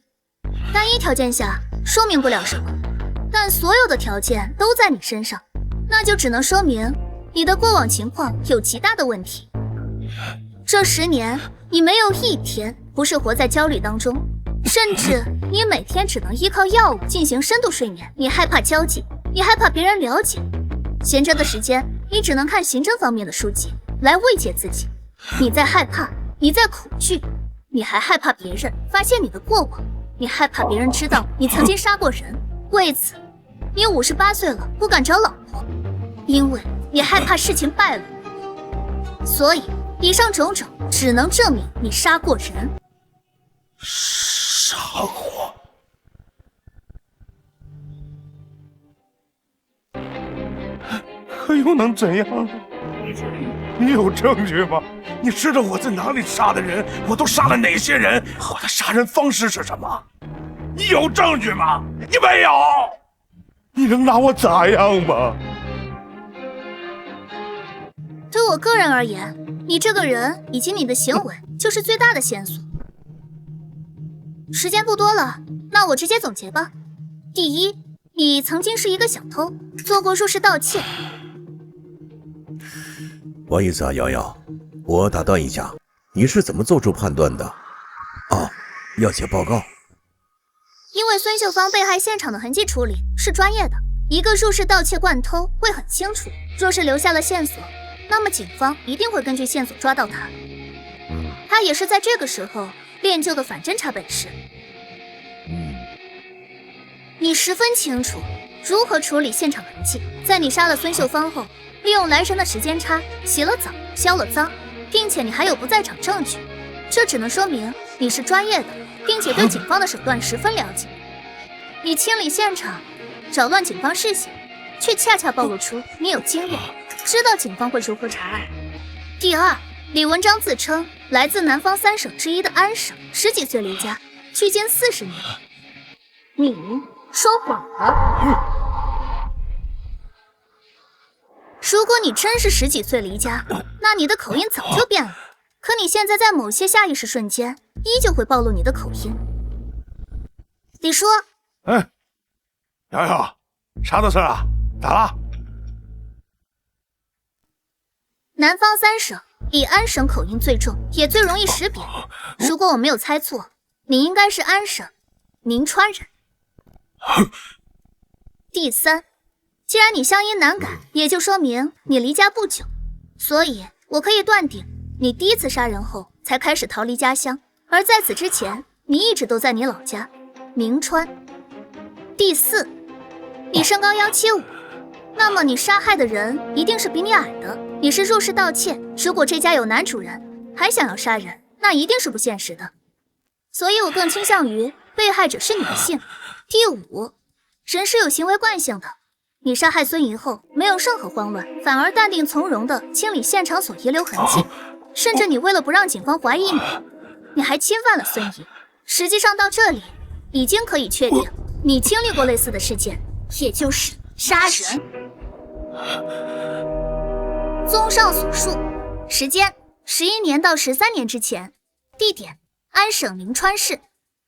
单一条件下说明不了什么，但所有的条件都在你身上，那就只能说明你的过往情况有极大的问题。这10年，你没有一天不是活在焦虑当中，甚至你每天只能依靠药物进行深度睡眠。你害怕交际，你害怕别人了解，闲着的时间你只能看刑侦方面的书籍来慰藉自己。你在害怕，你在恐惧，你还害怕别人发现你的过往，你害怕别人知道你曾经杀过人。为此，你58岁了不敢找老婆，因为你害怕事情败露。所以以上种种只能证明你杀过人。杀过？可又能怎样？你有证据吗？你知道我在哪里杀的人？我都杀了哪些人？我的杀人方式是什么？你有证据吗？你没有。你能拿我咋样吗？对我个人而言，你这个人以及你的行为就是最大的线索。时间不多了，那我直接总结吧。第一，你曾经是一个小偷，做过入室盗窃。不好意思啊，瑶瑶，我打断一下，你是怎么做出判断的？啊，要写报告。因为孙秀芳被害现场的痕迹处理是专业的，一个入室盗窃惯偷会很清楚，若是留下了线索，那么警方一定会根据线索抓到他。他也是在这个时候练就的反侦查本事。你十分清楚如何处理现场痕迹，在你杀了孙秀芳后，利用来人的时间差洗了澡消了脏，并且你还有不在场证据，这只能说明你是专业的，并且对警方的手段十分了解。你清理现场扰乱警方视线，却恰恰暴露出你有经验，知道警方会如何查案。第二，李文章自称来自南方3省之一的安省，10几岁离家，距今40年。你说谎了。如果你真是10几岁离家，那你的口音早就变了。可你现在在某些下意识瞬间，依旧会暴露你的口音。李叔，瑶瑶，啥的事啊？咋了？南方3省以安省口音最重，也最容易识别。如果我没有猜错，你应该是安省宁川人。第三，既然你乡音难改，也就说明你离家不久，所以我可以断定你第一次杀人后才开始逃离家乡，而在此之前你一直都在你老家明川。第四，你身高175，那么你杀害的人一定是比你矮的。你是入室盗窃，如果这家有男主人还想要杀人，那一定是不现实的，所以我更倾向于被害者是女性。第五，人是有行为惯性的，你杀害孙怡后没有任何慌乱，反而淡定从容地清理现场所遗留痕迹，甚至你为了不让警方怀疑你还侵犯了孙怡。实际上到这里已经可以确定你经历过类似的事件，也就是杀人。综上所述，时间11年到13年之前，地点安省宁川市，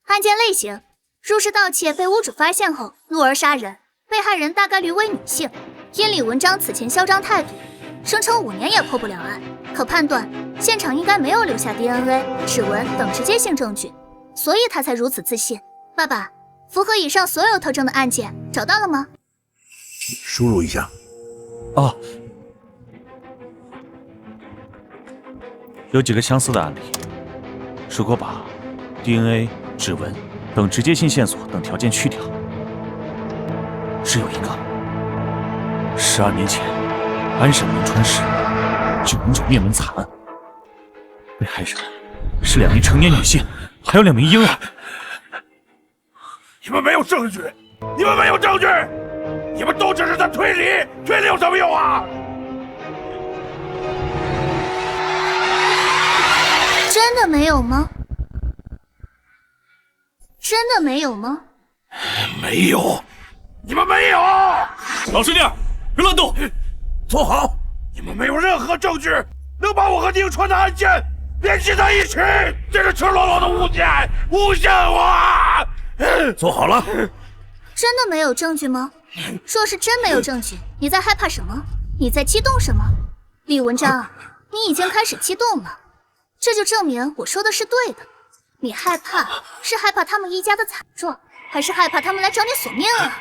案件类型入室盗窃被屋主发现后怒而杀人，被害人大概率为女性。因李文章此前嚣张态度，声称5年也破不了案，可判断现场应该没有留下 DNA、指纹等直接性证据，所以他才如此自信。爸爸，符合以上所有特征的案件找到了吗？输入一下。哦，有几个相似的案例，如果把 DNA、指纹等直接性线索等条件去掉，只有一个：12年前，安省宁川市909灭门惨案，被害人是2名成年女性，还有2名婴儿。你们没有证据，你们没有证据，你们都只是在推理，推理有什么用啊？真的没有吗？真的没有吗？没有，你们没有。老实点，别乱动，坐好。你们没有任何证据能把我和宁川的案件联系在一起，这是赤裸裸的诬陷我！坐好了。真的没有证据吗？若是真没有证据，你在害怕什么？你在激动什么？李文章，你已经开始激动了，这就证明我说的是对的。你害怕是害怕他们一家的惨状，还是害怕他们来找你索命啊？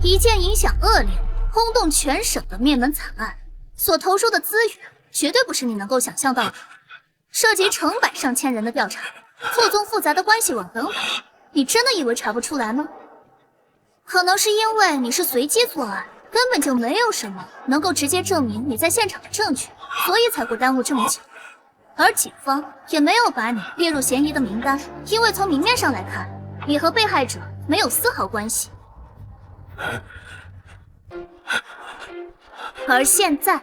一件影响恶劣、轰动全省的灭门惨案，所投入的资源绝对不是你能够想象到的，涉及成百上千人的调查，错综复杂的关系网等等，你真的以为查不出来吗？可能是因为你是随机作案，根本就没有什么能够直接证明你在现场的证据，所以才会耽误这么久。而警方也没有把你列入嫌疑的名单，因为从明面上来看，你和被害者没有丝毫关系。而现在，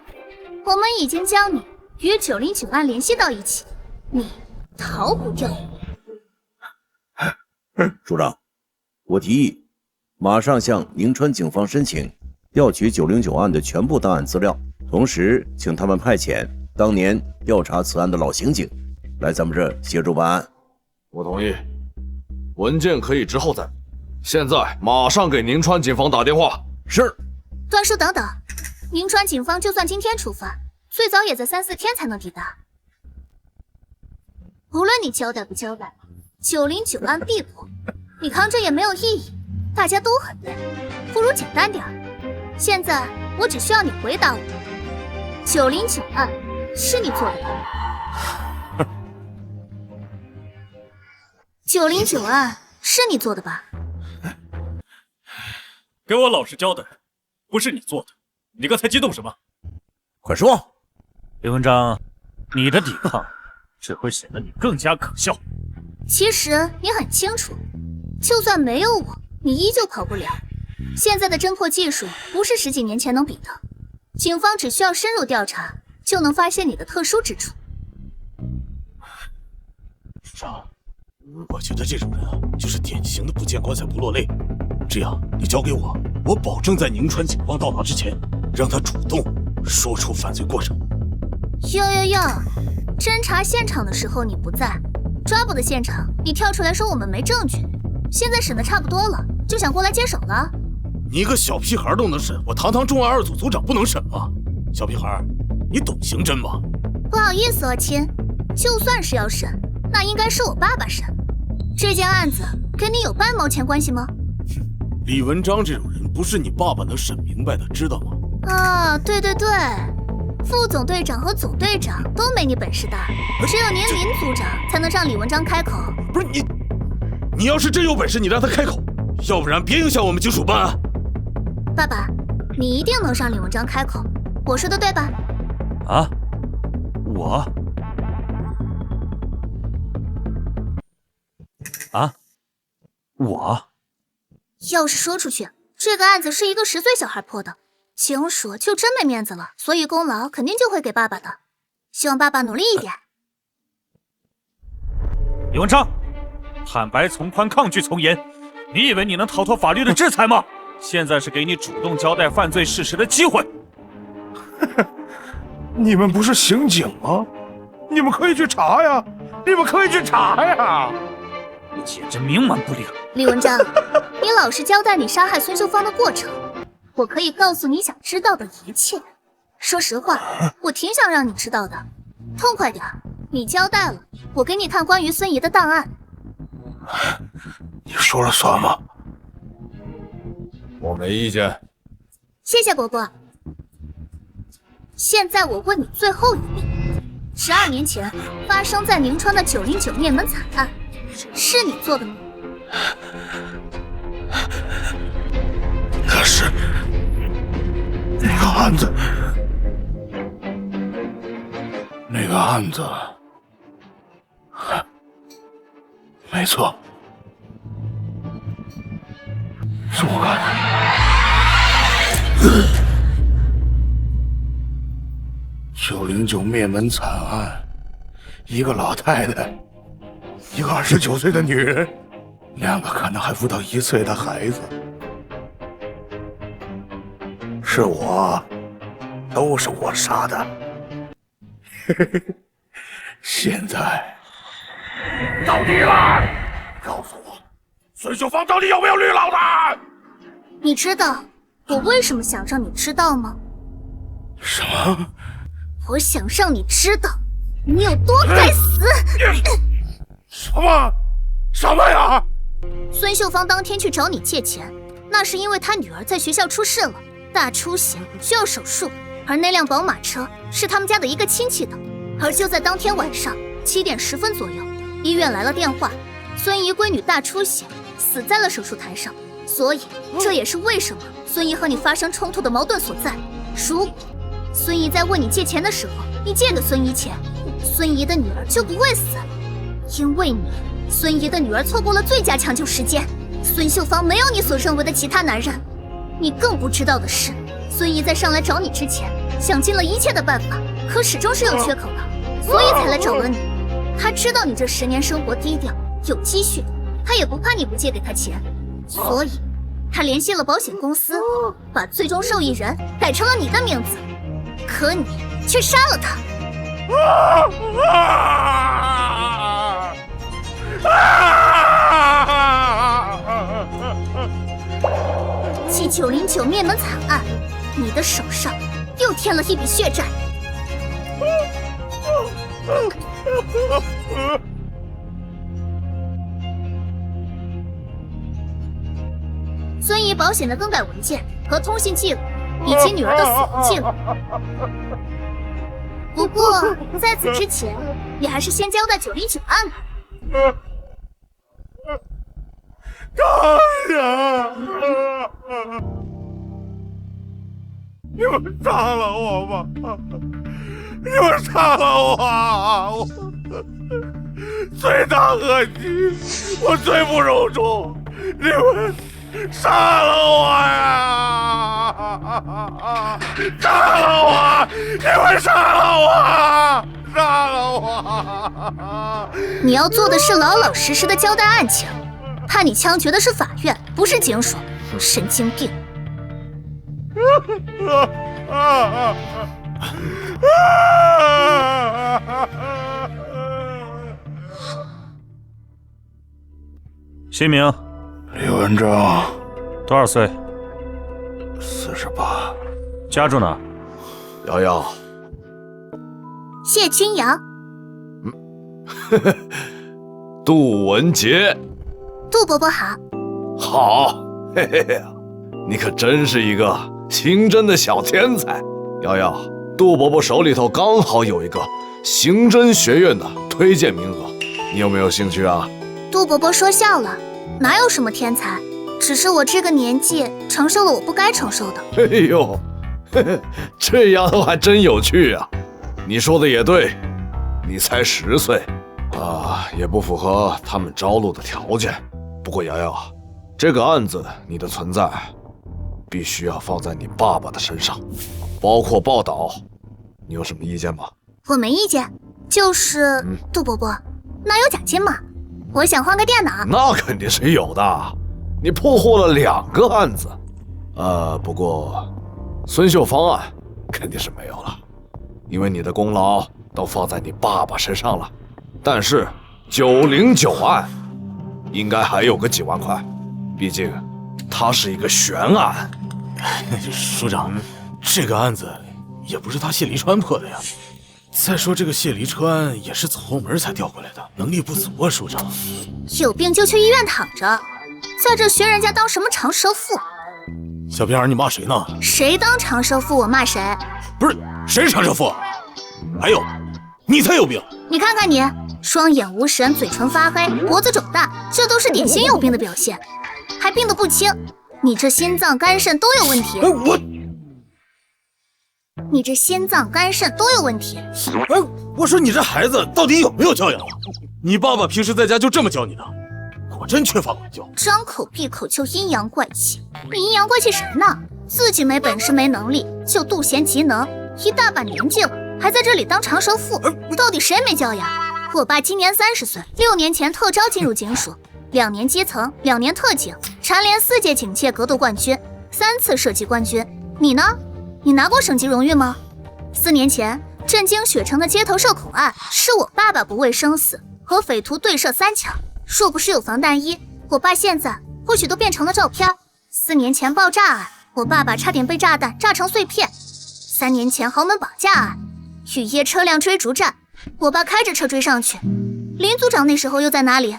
我们已经将你与909案联系到一起，你逃不掉。处长，我提议马上向宁川警方申请调取909案的全部档案资料，同时请他们派遣当年调查此案的老刑警来咱们这协助办案。我同意，文件可以之后再。现在马上给宁川警方打电话。是。段叔，等等，宁川警方就算今天出发，最早也在3、4天才能抵达。无论你交代不交代，909案必破，你扛着也没有意义，大家都很累，不如简单点。现在我只需要你回答我，909案是你做的吧？909案是你做的吧？给我老实交代，不是你做的，你刚才激动什么？快说。李文章，你的抵抗只会显得你更加可笑。其实你很清楚，就算没有我，你依旧跑不了。现在的侦破技术不是10几年前能比的，警方只需要深入调查，就能发现你的特殊之处。署长，我觉得这种人啊，就是典型的不见棺材不落泪。这样，你交给我，我保证在宁川警方到达之前，让他主动说出犯罪过程。哟，侦查现场的时候你不在，抓捕的现场你跳出来说我们没证据，现在审得差不多了，就想过来接手了？你一个小屁孩都能审，我堂堂重案2组组长不能审吗？小屁孩，你懂刑侦吗？不好意思啊，亲，就算是要审，那应该是我爸爸审。这件案子跟你有半毛钱关系吗？李文章这种人不是你爸爸能审明白的，知道吗？啊，对，副总队长和总队长都没你本事大，只有您林组长才能让李文章开口。不是你要是真有本事，你让他开口，要不然别影响我们警署办案。爸爸，你一定能让李文章开口，我说的对吧？啊，我？啊，我？要是说出去，这个案子是一个10岁小孩破的，警署就真没面子了，所以功劳肯定就会给爸爸的。希望爸爸努力一点。李文章，坦白从宽，抗拒从严，你以为你能逃脱法律的制裁吗？现在是给你主动交代犯罪事实的机会。你们不是刑警吗？你们可以去查呀！你简直冥顽不灵。李文章，你老实交代你杀害孙秀芳的过程，我可以告诉你想知道的一切。说实话，我挺想让你知道的，痛快点。你交代了，我给你看关于孙怡的档案。你说了算吗？我没意见。谢谢伯伯。现在我问你最后一遍，12年前发生在宁川的909灭门惨案，是你做的吗？那是那个案子，没错，是我干的。909灭门惨案，一个老太太，一个29岁的女人，2个可能还不到1岁的孩子，是我，都是我杀的。现在到你了，告诉我，孙秀芳到底有没有绿老大？你知道我为什么想让你知道吗？什么？我想让你知道你有多该死！什么呀？孙秀芳当天去找你借钱，那是因为她女儿在学校出事了，大出血需要手术，而那辆宝马车是他们家的一个亲戚的。而就在当天晚上7点10分左右，医院来了电话，孙姨闺女大出血，死在了手术台上。所以这也是为什么孙姨和你发生冲突的矛盾所在。如果孙姨在问你借钱的时候，你借给孙姨钱，孙姨的女儿就不会死，因为你，孙姨的女儿错过了最佳抢救时间。孙秀芳没有你所认为的其他男人。你更不知道的是，孙姨在上来找你之前，想尽了一切的办法，可始终是有缺口的，所以才来找了你。她知道你这10年生活低调，有积蓄的，她也不怕你不借给她钱，所以她联系了保险公司，把最终受益人改成了你的名字，可你却杀了她。继909灭门惨案，你的手上又添了一笔血债。孙姨保险的更改文件和通信记录，以及女儿的死亡记录。不过在此之前，你还是先交代909案吧。大人，你们杀了我吧！你们杀了我！罪大恶极，我罪不容诛，你们杀了我呀！杀了我！你们杀了我！杀了我！你要做的是老老实实的交代案情。判你枪决的是法院，不是警署，神经病！姓名？李文章。多少岁？48。家住哪？瑶瑶。谢君阳。杜文杰。杜伯伯好。好，嘿嘿嘿，你可真是一个刑侦的小天才。瑶瑶，杜伯伯手里头刚好有一个刑侦学院的推荐名额，你有没有兴趣啊？杜伯伯说笑了，哪有什么天才，只是我这个年纪承受了我不该承受的。哎呦，嘿嘿，这样还真有趣啊！你说的也对，你才10岁啊，也不符合他们招录的条件。不过瑶瑶，这个案子你的存在必须要放在你爸爸的身上，包括报道，你有什么意见吗？我没意见，就是杜伯伯，那有奖金吗？我想换个电脑。那肯定是有的，你破获了2个案子，不过孙秀芳案肯定是没有了，因为你的功劳都放在你爸爸身上了。但是909案应该还有个几万块，毕竟它是一个悬案。署长，这个案子也不是他谢离川破的呀。再说这个谢离川也是走后门才调过来的，能力不足啊，署长。有病就去医院躺着，在这学人家当什么长舌妇？小屁孩，你骂谁呢？谁当长舌妇，我骂谁？不是，谁是长舌妇？还有，你才有病！你看看你，双眼无神，嘴唇发黑，脖子肿大，这都是典型有病的表现，还病得不轻。你这心脏、肝肾都有问题。你这心脏、肝肾都有问题。我说你这孩子到底有没有教养啊？你爸爸平时在家就这么教你的？果真缺乏管教。张口闭口就阴阳怪气，你阴阳怪气谁呢？自己没本事没能力，就妒贤嫉能，一大把年纪了，还在这里当长舌妇，到底谁没教养？我爸今年30岁，6年前特招进入警署，2年基层，2年特警，蝉联4届警界格斗冠军，3次射击冠军。你呢？你拿过省级荣誉吗？4年前震惊雪城的街头受恐案是我爸爸不畏生死和匪徒对射3枪，若不是有防弹衣，我爸现在或许都变成了照片。4年前爆炸案，我爸爸差点被炸弹炸成碎片。3年前豪门绑架案，雨夜车辆追逐战，我爸开着车追上去。林组长那时候又在哪里？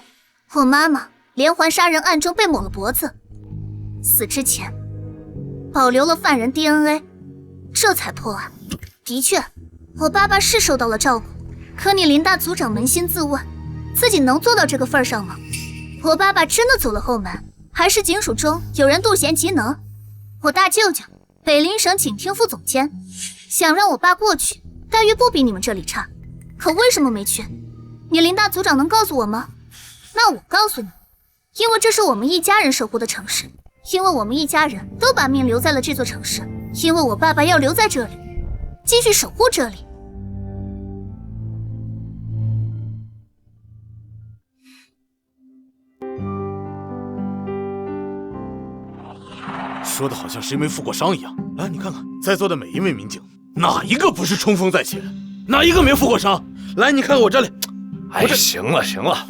我妈妈连环杀人案中被抹了脖子，死之前保留了犯人 DNA， 这才破案。的确，我爸爸是受到了照顾，可你林大组长扪心自问，自己能做到这个份上吗？我爸爸真的走了后门，还是警署中有人妒贤嫉能？我大舅舅北陵省警厅副总监，想让我爸过去，待遇不比你们这里差，可为什么没去？你林大组长能告诉我吗？那我告诉你，因为这是我们一家人守护的城市，因为我们一家人都把命留在了这座城市，因为我爸爸要留在这里，继续守护这里。说的好像谁没负过伤一样。来，你看看在座的每一位民警，哪一个不是冲锋在前？哪一个没负过伤？来，你看我这里。哎，行了行了，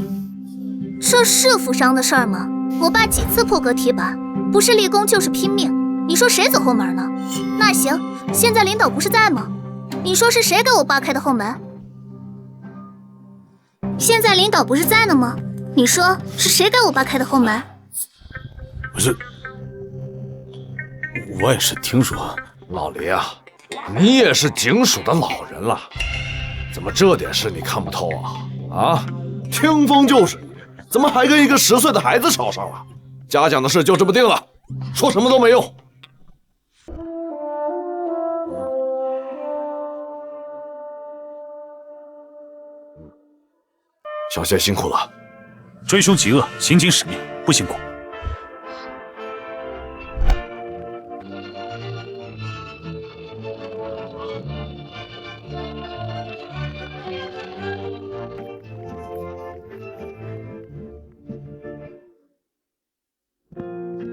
这是负伤的事儿吗？我爸几次破格提拔，不是立功就是拼命。你说谁走后门呢？那行，现在领导不是在吗？你说是谁给我爸开的后门？现在领导不是在呢吗？你说是谁给我爸开的后门？不是，我也是听说。老林啊，你也是警署的老人了，怎么这点事你看不透啊？啊，听风就是雨，怎么还跟一个10岁的孩子吵上了？嘉奖的事就这么定了，说什么都没用。小谢辛苦了，追凶极恶，行警使命，不辛苦。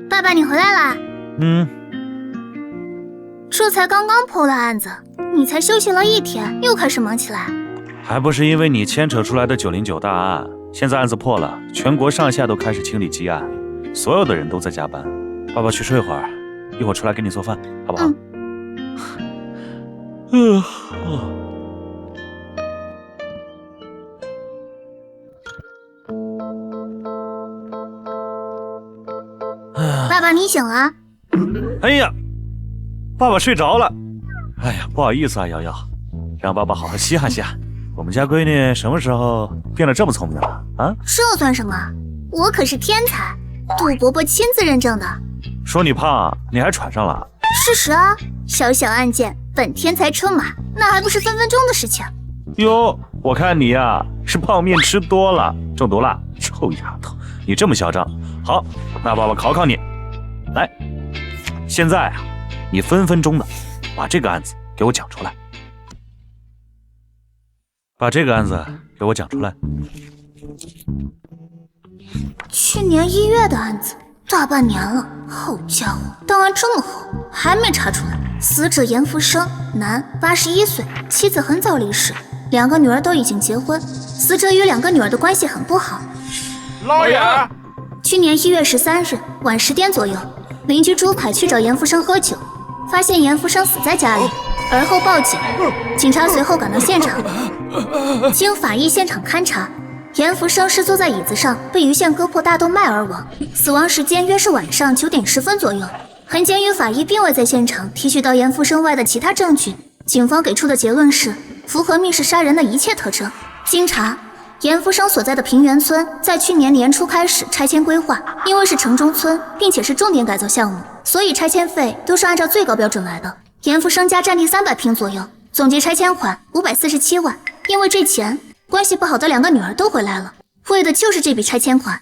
爸爸，你回来啦？这才刚刚破了案子，你才休息了1天，又开始忙起来。还不是因为你牵扯出来的909大案，现在案子破了，全国上下都开始清理积案，所有的人都在加班。爸爸去睡会儿，一会儿出来给你做饭，好不好？爸爸，你醒了？哎呀，爸爸睡着了。哎呀，不好意思啊，瑶瑶，让爸爸好好稀罕稀罕。我们家闺女什么时候变得这么聪明了啊？这算什么？我可是天才，杜伯伯亲自认证的。说你胖，你还喘上了？事实啊，小小案件，本天才车马，那还不是分分钟的事情。哟，我看你呀，是泡面吃多了，中毒了。臭丫头，你这么嚣张。好，那爸爸考考你，来，现在啊，你分分钟的把这个案子给我讲出来。把这个案子给我讲出来。去年1月的案子，大半年了，好家伙，档案这么厚，还没查出来。死者严福生，男，81岁，妻子很早离世，2个女儿都已经结婚，死者与2个女儿的关系很不好。老爷，去年1月13日晚10点左右，邻居朱凯去找严福生喝酒，发现严福生死在家里，而后报警，警察随后赶到现场。经法医现场勘查，严福生是坐在椅子上被鱼线割破大动脉而亡，死亡时间约是晚上9点10分左右。痕检与法医并未在现场提取到严福生外的其他证据，警方给出的结论是符合密室杀人的一切特征。经查，严福生所在的平原村在去年年初开始拆迁规划，因为是城中村，并且是重点改造项目，所以拆迁费都是按照最高标准来的。严福生家占地300平左右，总计拆迁款547万。因为这钱，关系不好的2个女儿都回来了，为的就是这笔拆迁款。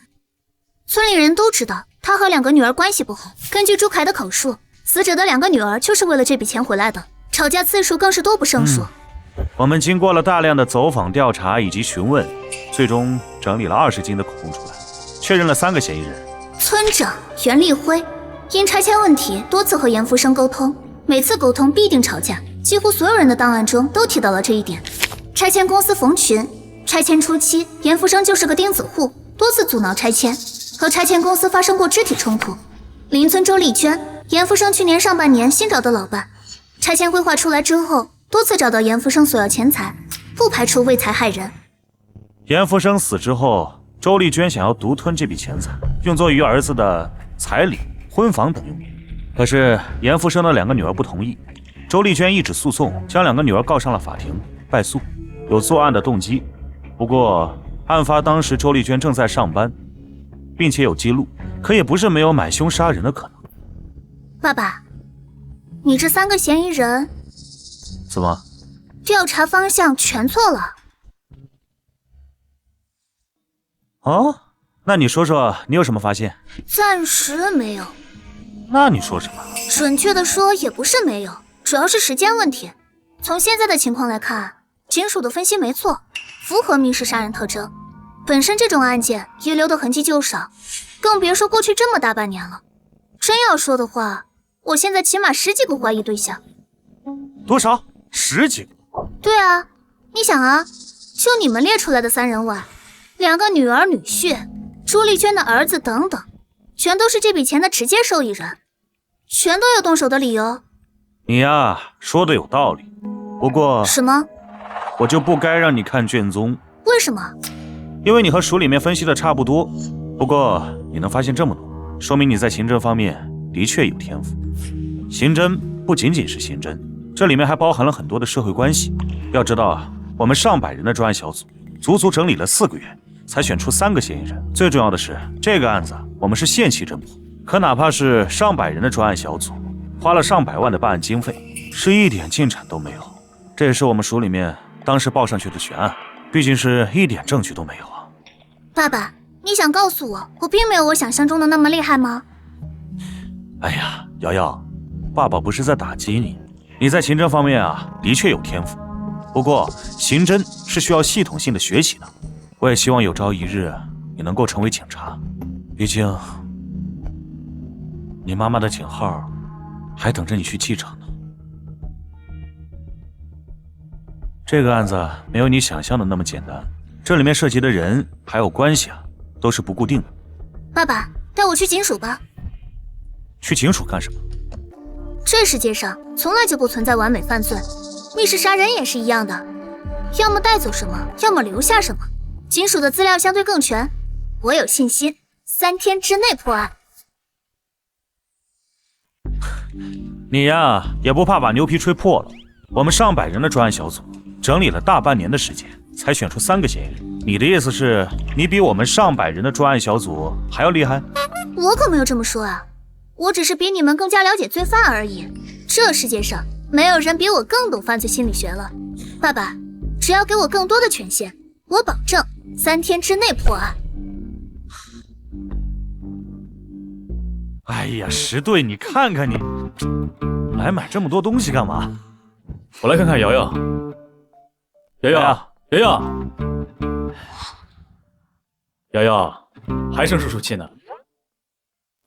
村里人都知道他和2个女儿关系不好，根据朱凯的口述，死者的2个女儿就是为了这笔钱回来的，吵架次数更是多不胜数。我们经过了大量的走访调查以及询问，最终整理了20斤的口供出来，确认了3个嫌疑人。村长袁立辉因拆迁问题多次和严福生沟通，每次沟通必定吵架，几乎所有人的档案中都提到了这一点。拆迁公司冯群，拆迁初期严福生就是个钉子户，多次阻挠拆迁，和拆迁公司发生过肢体冲突。邻村周丽娟，严福生去年上半年新找的老伴，拆迁规划出来之后，多次找到严福生索要钱财，不排除为财害人。严福生死之后，周丽娟想要独吞这笔钱财，用作于儿子的彩礼、婚房等用途。可是严福生的2个女儿不同意，周丽娟一纸诉讼将2个女儿告上了法庭，败诉，有作案的动机。不过案发当时周丽娟正在上班，并且有记录，可也不是没有买凶杀人的可能。爸爸，你这3个嫌疑人怎么？调查方向全错了。哦，那你说说你有什么发现？暂时没有。那你说什么？准确的说也不是没有，主要是时间问题。从现在的情况来看，警署的分析没错，符合密室杀人特征。本身这种案件遗留的痕迹就少，更别说过去这么大半年了。真要说的话，我现在起码10几个怀疑对象。多少？10几个？对啊，你想啊，就你们列出来的3人外，2个女儿女婿，朱丽娟的儿子等等，全都是这笔钱的直接受益人，全都有动手的理由。你呀，说的有道理，不过什么？我就不该让你看卷宗。为什么？因为你和署里面分析的差不多。不过你能发现这么多，说明你在刑侦方面的确有天赋。刑侦不仅仅是刑侦，这里面还包含了很多的社会关系。要知道啊，我们上百人的专案小组，足足整理了4个月，才选出3个嫌疑人。最重要的是，这个案子我们是限期侦破，可哪怕是上百人的专案小组，花了上百万的办案经费，是一点进展都没有。这也是我们署里面当时报上去的悬案，毕竟是一点证据都没有啊。爸爸，你想告诉我并没有我想象中的那么厉害吗？哎呀，瑶瑶，爸爸不是在打击你，你在刑侦方面啊，的确有天赋。不过刑侦是需要系统性的学习的，我也希望有朝一日你能够成为警察，毕竟你妈妈的警号还等着你去继承呢。这个案子没有你想象的那么简单，这里面涉及的人还有关系啊，都是不固定的。爸爸，带我去警署吧。去警署干什么？这世界上从来就不存在完美犯罪，密室杀人也是一样的，要么带走什么，要么留下什么。警署的资料相对更全，我有信心3天之内破案。你呀，也不怕把牛皮吹破了？我们上百人的专案小组整理了大半年的时间，才选出3个嫌疑人。你的意思是，你比我们上百人的专案小组还要厉害？我可没有这么说啊，我只是比你们更加了解罪犯而已。这世界上没有人比我更懂犯罪心理学了。爸爸，只要给我更多的权限，我保证3天之内破案。哎呀，石队，你看看你，来买这么多东西干嘛？我来看看瑶瑶。瑶瑶，瑶瑶，瑶瑶，还生叔叔气呢。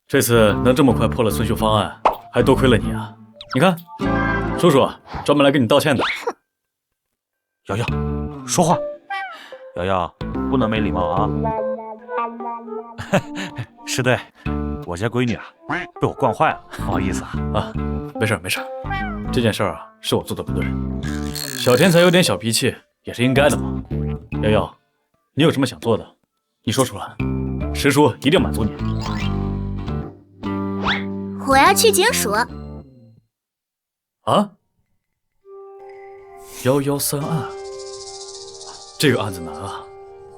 这次能这么快破了孙秀芳案，还多亏了你啊！你看，叔叔专门来跟你道歉的。瑶瑶，说话。瑶瑶，不能没礼貌啊。石队，我家闺女啊，被我惯坏了，不好意思啊。啊，没事没事，这件事啊是我做的不对，小天才有点小脾气也是应该的嘛。瑶瑶，你有什么想做的，你说出来，石叔一定满足你。我要去警署。啊？113案，这个案子难啊。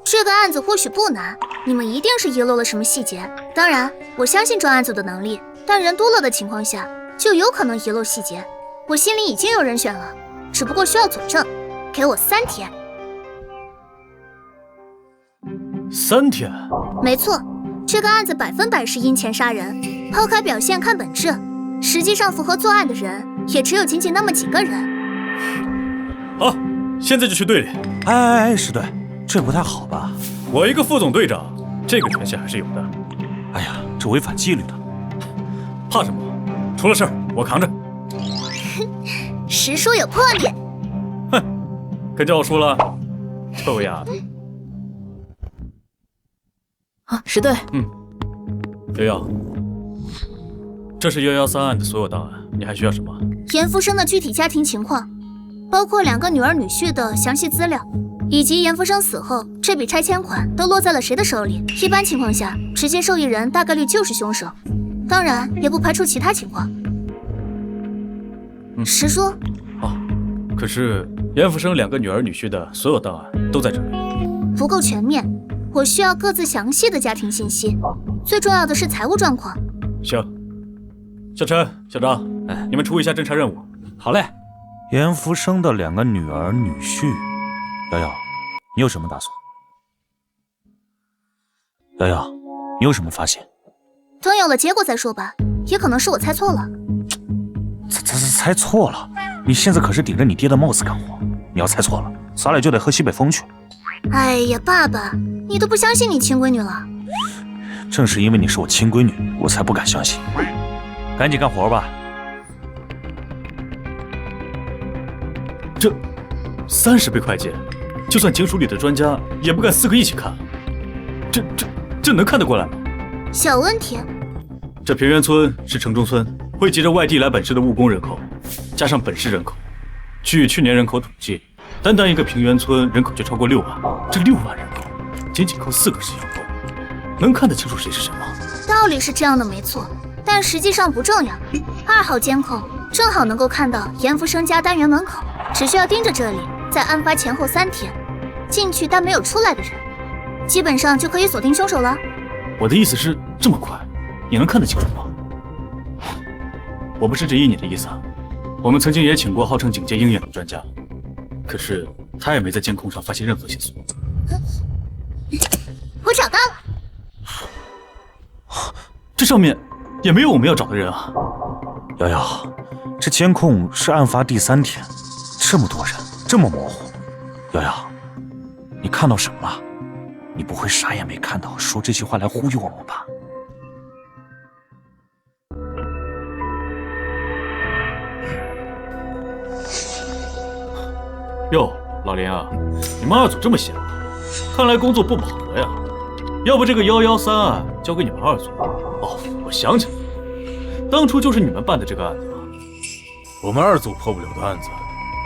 这个案子或许不难，你们一定是遗漏了什么细节。当然，我相信专案组的能力，但人多了的情况下，就有可能遗漏细节。我心里已经有人选了，只不过需要佐证。给我3天。3天？没错，这个案子100%是因钱杀人，抛开表现看本质，实际上符合作案的人也只有仅仅那么几个人。好，现在就去队里。哎，石队，这不太好吧？我一个副总队长，这个权限还是有的。哎呀，这违反纪律的。怕什么？出了事儿我扛着。实属有魄力。可叫我输了，臭丫头。啊，石队。瑶瑶，这是113案的所有档案，你还需要什么？严福生的具体家庭情况，包括2个女儿女婿的详细资料，以及严福生死后这笔拆迁款都落在了谁的手里。一般情况下，直接受益人大概率就是凶手，当然也不排除其他情况。石叔。可是严福生2个女儿女婿的所有档案都在这里，不够全面，我需要各自详细的家庭信息，最重要的是财务状况。行，小陈、小张，你们出一下侦查任务。好嘞。严福生的2个女儿女婿，瑶瑶，你有什么打算？瑶瑶，你有什么发现？等有了结果再说吧，也可能是我猜错了。猜错了？你现在可是顶着你爹的帽子干活，你要猜错了，咱俩就得喝西北风去。哎呀，爸爸，你都不相信你亲闺女了？正是因为你是我亲闺女，我才不敢相信。赶紧干活吧。这30倍快捷，就算警署里的专家也不敢4个一起看。这能看得过来吗？小问题。这平原村是城中村，汇集着外地来本市的务工人口，加上本市人口。据去年人口统计，单单一个平原村人口就超过6万。这6万人口，仅靠4个摄像头，能看得清楚谁是谁吗？道理是这样的，没错，但实际上不重要。2号监控正好能够看到严福生家单元门口，只需要盯着这里，在案发前后3天，进去但没有出来的人，基本上就可以锁定凶手了。我的意思是，这么快，你能看得清楚吗？我不是质疑你的意思啊。我们曾经也请过号称警界鹰眼的专家，可是他也没在监控上发现任何线索。我找到了，这上面也没有我们要找的人啊。瑶瑶，这监控是案发第3天，这么多人，这么模糊。瑶瑶，你看到什么了？你不会啥也没看到，说这些话来忽悠我们吧？哟，老林啊，你们2组这么闲啊？看来工作不饱和呀。要不这个113案交给你们2组。哦，我想起来了，当初就是你们办的这个案子吧？我们2组破不了的案子，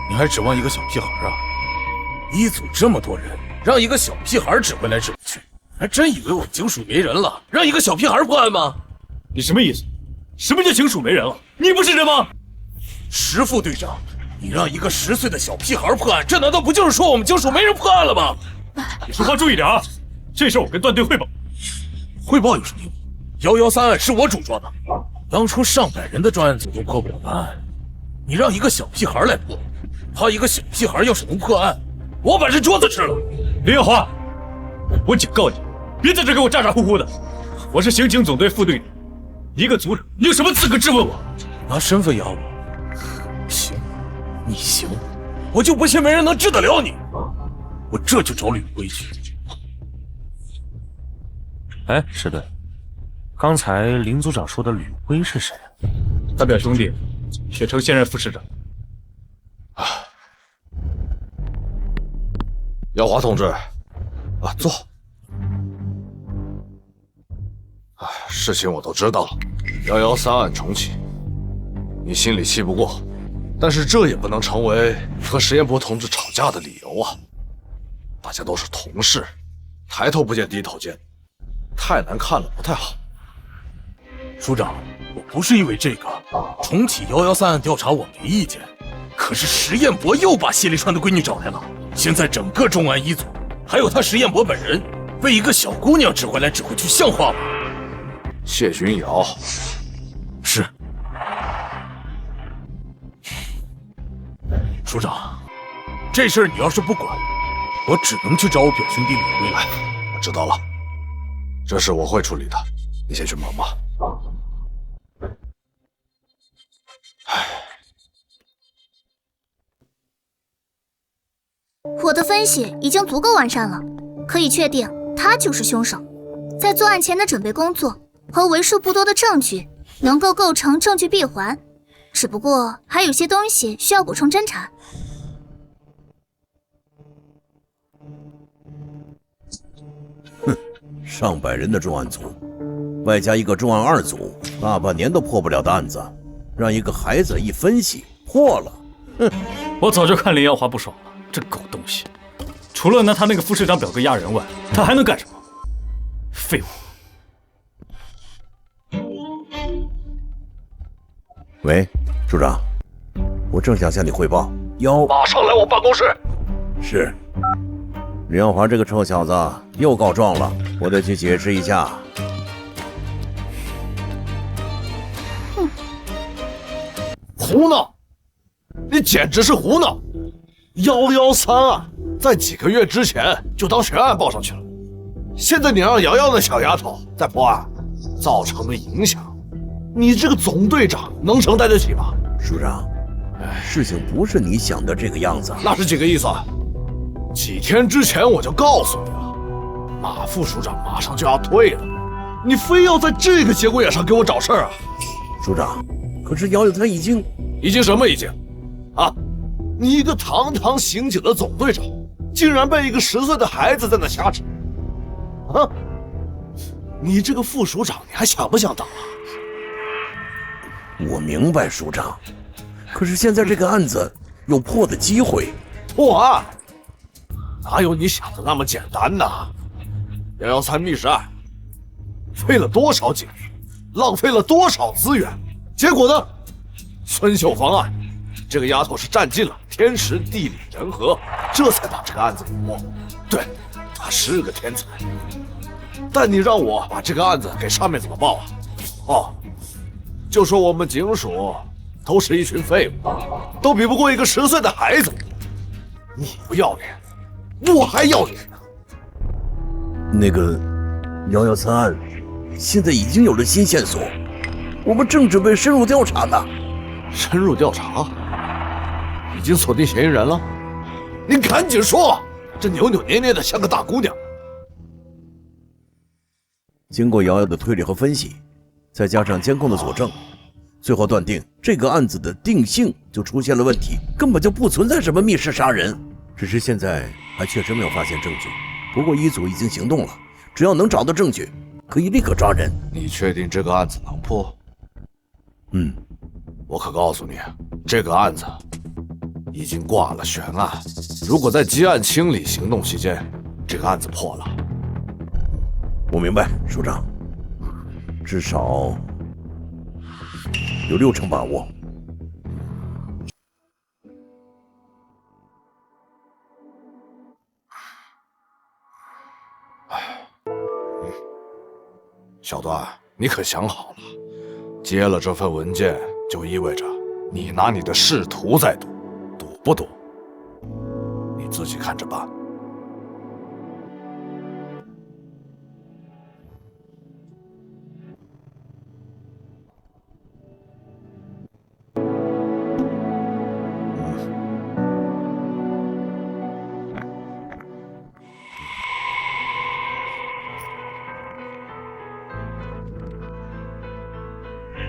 你还指望一个小屁孩啊？1组这么多人，让一个小屁孩指挥来指挥去，还真以为我们警署没人了，让一个小屁孩破案吗？你什么意思？什么叫警署没人了？你不是人吗？石副队长，你让一个10岁的小屁孩破案，这难道不就是说我们警署没人破案了吗？你说话注意点啊！这事我跟段队汇报。汇报有什么用？113案是我主抓的，当初上百人的专案组都破不了的案，你让一个小屁孩来破，他一个小屁孩要是能破案，我把这桌子吃了。林耀华，我警告你，别在这给我咋咋呼呼的。我是刑警总队副队长，一个组长，你有什么资格质问我？拿身份压我？行，你行，我就不信没人能治得了你。我这就找吕辉去。哎，石队，刚才林组长说的吕辉是谁啊？他表兄弟，雪城现任副市长。耀华同志，坐。事情我都知道了，113案重启，你心里气不过，但是这也不能成为和石彦博同志吵架的理由啊！大家都是同事，抬头不见低头见，太难看了，不太好。署长，我不是因为这个重启113案调查我没意见，可是石彦博又把谢立川的闺女找来了，现在整个重案1组，还有他石彦博本人，被一个小姑娘指挥来指挥去，像话吗？谢君瑶，是。署长，这事儿你要是不管，我只能去找我表兄弟吕辉来。我知道了，这事我会处理的，你先去忙吧。我的分析已经足够完善了，可以确定他就是凶手。在作案前的准备工作和为数不多的证据，能够构成证据闭环。只不过还有些东西需要补充侦查。哼，上百人的重案组，外加一个重案2组，大半年都破不了的案子，让一个孩子一分析破了。哼，我早就看林耀华不爽了，这狗东西，除了拿他那个副市长表哥压人外，他还能干什么？废物！喂，处长，我正想向你汇报。马上来我办公室。是。林耀华这个臭小子又告状了，我得去解释一下。胡闹！你简直是胡闹！113案在几个月之前就当悬案报上去了，现在你让瑶瑶那小丫头再破案，造成的影响，你这个总队长能承担得起吗？署长，事情不是你想的这个样子。那是几个意思？几天之前我就告诉你了，马副署长马上就要退了，你非要在这个节骨眼上给我找事儿啊！署长，可是瑶瑶她已经什么已经？啊！你一个堂堂刑警的总队长，竟然被一个10岁的孩子在那瞎扯！啊！你这个副署长，你还想不想当啊？我明白，署长，可是现在这个案子有破的机会。破案？哪有你想的那么简单呢？113密室案，费了多少警力，浪费了多少资源，结果呢？孙秀芳案，这个丫头是占尽了天时地利人和，这才把这个案子给破。对，她是个天才。但你让我把这个案子给上面怎么报啊？哦，就说我们警署都是一群废物，都比不过一个10岁的孩子。你不要脸，我还要脸呢。那个113案现在已经有了新线索，我们正准备深入调查呢。深入调查？已经锁定嫌疑人了？你赶紧说，这扭扭捏捏的像个大姑娘。经过瑶瑶的推理和分析，再加上监控的佐证，最后断定这个案子的定性就出现了问题，根本就不存在什么密室杀人。只是现在还确实没有发现证据，不过一组已经行动了，只要能找到证据，可以立刻抓人。你确定这个案子能破？我可告诉你，这个案子已经挂了悬案。如果在积案清理行动期间，这个案子破了，我明白，署长，至少有60%把握。小段，你可想好了？接了这份文件，就意味着你拿你的仕途在赌，赌不赌？你自己看着办。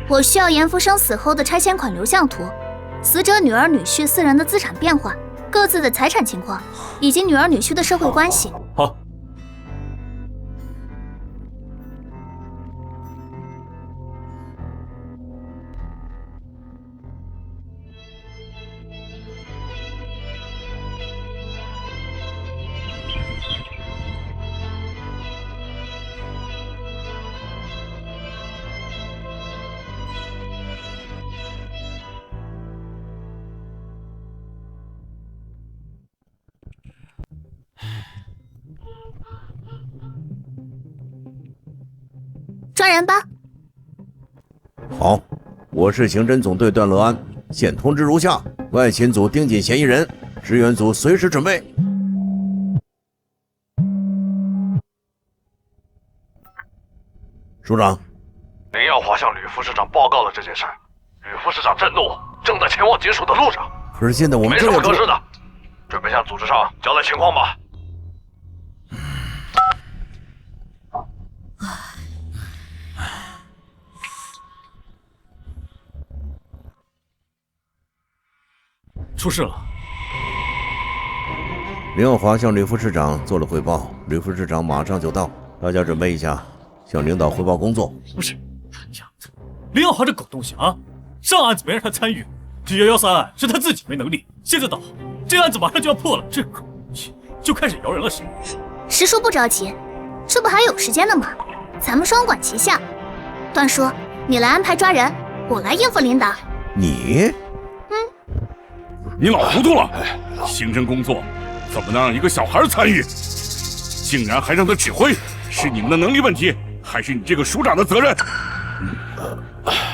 我需要严福生死后的拆迁款流向图，死者女儿女婿4人的资产变化，各自的财产情况，以及女儿女婿的社会关系。好。抓人吧。好，我是刑侦总队段乐安，现通知如下：外勤组盯紧嫌疑人，支援组随时准备。署长，林耀华向吕副市长报告了这件事，吕副市长震怒，正在前往警署的路上。可是现在我们没什么可是的，准备向组织上交代情况吧。出事了。林耀华向吕副市长做了汇报，吕副市长马上就到，大家准备一下，向领导汇报工作。不是，林耀华这狗东西啊！上案子没让他参与，这113案是他自己没能力，现在倒好，这案子马上就要破了，这狗东西就开始摇人了是吗？师叔不着急，这不还有时间呢吗？咱们双管齐下。段叔，你来安排抓人，我来应付领导。你？你老糊涂了！刑侦工作怎么能让一个小孩参与？竟然还让他指挥，是你们的能力问题，还是你这个署长的责任？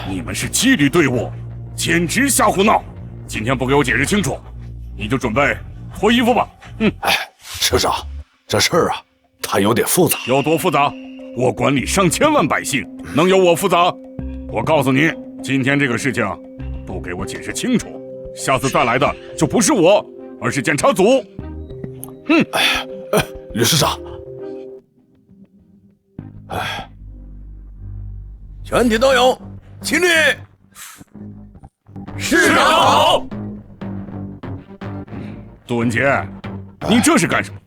你们是纪律队伍，简直瞎胡闹！今天不给我解释清楚，你就准备脱衣服吧。市长，这事儿啊，它有点复杂。有多复杂？我管理上千万百姓，能有我复杂？我告诉你，今天这个事情不给我解释清楚，下次再来的就不是我，而是检查组。吕市长，全体都有，起立。市长好。杜文杰，你这是干什么？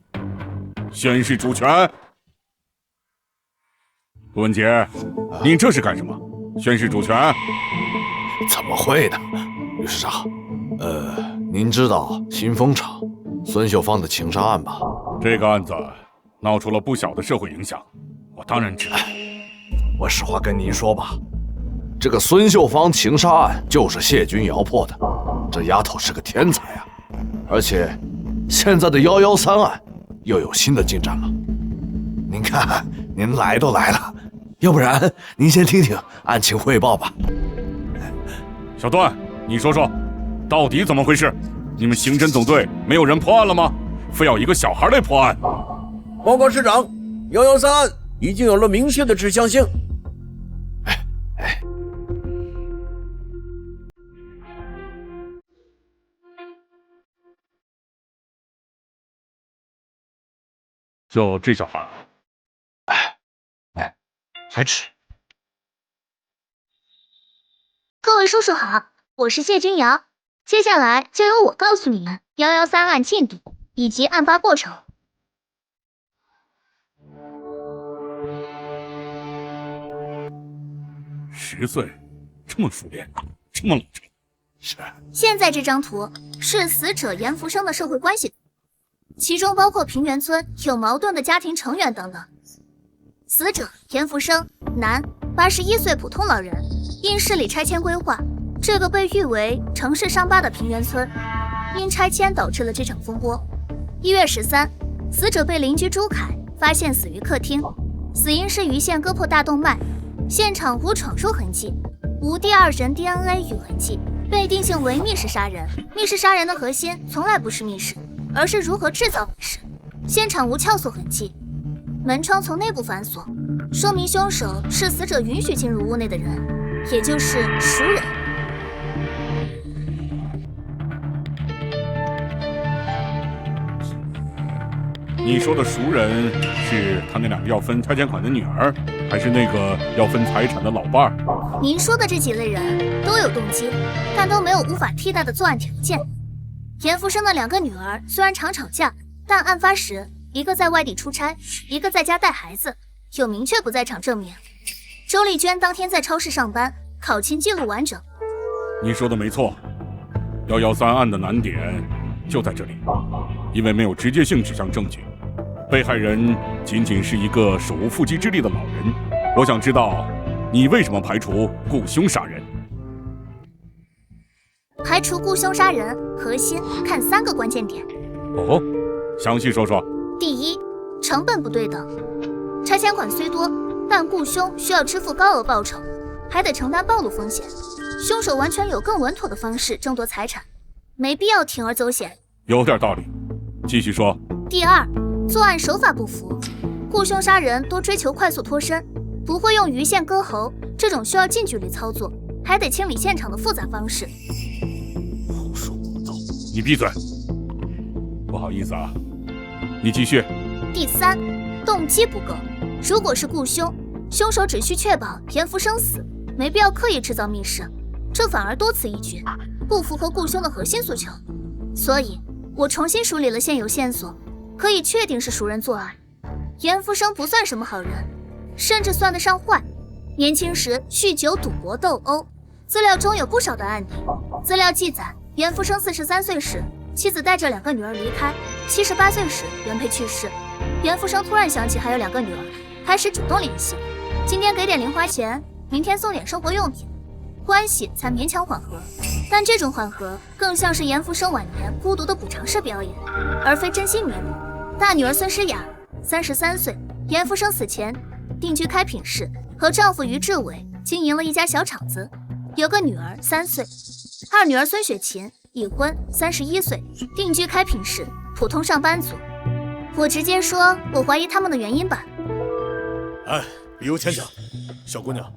宣誓主权。杜文杰，你这是干什么？宣誓主权？怎么会呢？吕市长，您知道新风厂孙秀芳的情杀案吧？这个案子闹出了不小的社会影响，我当然知道。我实话跟您说吧，这个孙秀芳情杀案就是谢军摇破的，这丫头是个天才啊！而且现在的113案又有新的进展了。您看，您来都来了，要不然您先听听案情汇报吧。小段，你说说，到底怎么回事？你们刑侦总队没有人破案了吗？非要一个小孩来破案？报告市长，113案已经有了明确的指向性。就这小孩，还吃？各位叔叔好，我是谢君瑶，接下来就由我告诉你们113案进度以及案发过程。10岁，这么熟练，这么冷静。是。现在这张图是死者严福生的社会关系，其中包括平原村有矛盾的家庭成员等等。死者严福生，男，81岁普通老人，因市里拆迁规划，这个被誉为城市伤疤的平原村，因拆迁导致了这场风波。1月13，死者被邻居朱凯发现死于客厅，死因是鱼线割破大动脉，现场无闯入痕迹，无第二人 DNA 与痕迹，被定性为密室杀人。密室杀人的核心从来不是密室，而是如何制造密室。现场无撬锁痕迹，门窗从内部反锁，说明凶手是死者允许进入屋内的人，也就是熟人。你说的熟人是他那两个要分拆迁款的女儿，还是那个要分财产的老伴儿？您说的这几类人都有动机，但都没有无法替代的作案条件。严福生的两个女儿虽然常吵架，但案发时一个在外地出差，一个在家带孩子，有明确不在场证明。周丽娟当天在超市上班，考勤记录完整。你说的没错，113案的难点就在这里，因为没有直接性指向证据，被害人仅仅是一个手无缚鸡之力的老人。我想知道，你为什么排除雇凶杀人？排除雇凶杀人，核心看3个关键点。哦，详细说说。第一，成本不对等。拆迁款虽多，但雇凶需要支付高额报酬，还得承担暴露风险。凶手完全有更稳妥的方式争夺财产，没必要铤而走险。有点道理，继续说。第二，作案手法不符。雇凶杀人多追求快速脱身，不会用鱼线割喉这种需要近距离操作，还得清理现场的复杂方式。胡说八道！你闭嘴！不好意思啊，你继续。第三，动机不够。如果是雇凶，凶手只需确保严福生死，没必要刻意制造密室，这反而多此一举，不符合雇凶的核心诉求。所以我重新梳理了现有线索，可以确定是熟人作案。严福生不算什么好人，甚至算得上坏。年轻时酗酒、赌博、斗殴，资料中有不少的案底。资料记载，严福生43岁时，妻子带着2个女儿离开；78岁时，原配去世。严福生突然想起还有2个女儿，开始主动联系，今天给点零花钱，明天送点生活用品，关系才勉强缓和。但这种缓和更像是严福生晚年孤独的补偿式表演，而非真心弥补。大女儿孙诗雅33岁，严福生死前定居开平市，和丈夫于志伟经营了一家小厂子，有个女儿3岁。二女儿孙雪琴已婚，31岁，定居开平市，普通上班族。我直接说我怀疑他们的原因吧。哎，别有牵强，小姑娘，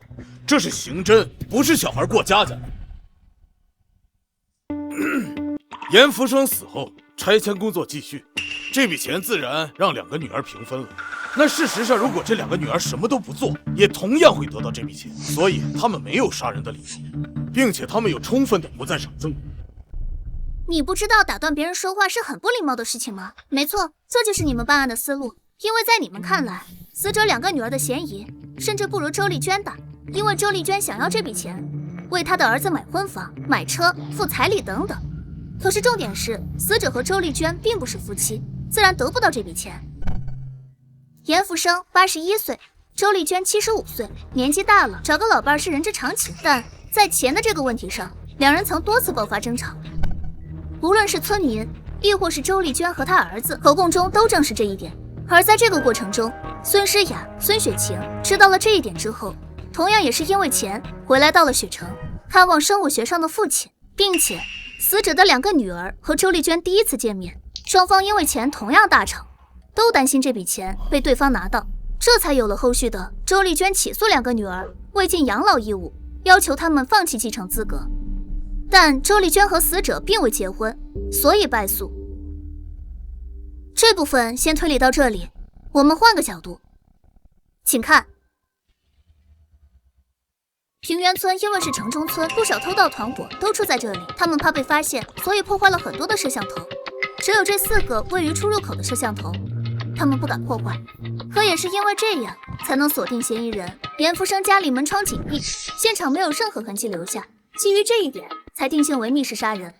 这是刑侦，不是小孩过家家。严福生死后，拆迁工作继续，这笔钱自然让2个女儿平分了。那事实上，如果这2个女儿什么都不做，也同样会得到这笔钱，所以他们没有杀人的理由，并且他们有充分的不在场证据。你不知道打断别人说话是很不礼貌的事情吗？没错，这就是你们办案的思路。因为在你们看来，死者2个女儿的嫌疑甚至不如周丽娟大，因为周丽娟想要这笔钱，为她的儿子买婚房、买车、付彩礼等等。可是重点是，死者和周丽娟并不是夫妻，自然得不到这笔钱。严福生81岁，周丽娟75岁，年纪大了，找个老伴是人之常情。但在钱的这个问题上，2人曾多次爆发争吵。无论是村民，亦或是周丽娟和她儿子，口供中都证实这一点。而在这个过程中，孙诗雅、孙雪晴知道了这一点之后，同样也是因为钱回来到了雪城，看望生物学上的父亲，并且死者的2个女儿和周丽娟第一次见面，双方因为钱同样大吵，都担心这笔钱被对方拿到，这才有了后续的周丽娟起诉2个女儿未尽养老义务，要求他们放弃继承资格。但周丽娟和死者并未结婚，所以败诉。这部分先推理到这里，我们换个角度，请看。平原村因为是城中村，不少偷盗团伙都住在这里，他们怕被发现，所以破坏了很多的摄像头，只有这4个位于出入口的摄像头，他们不敢破坏。可也是因为这样，才能锁定嫌疑人。严福生家里门窗紧闭，现场没有任何痕迹留下，基于这一点，才定性为密室杀人。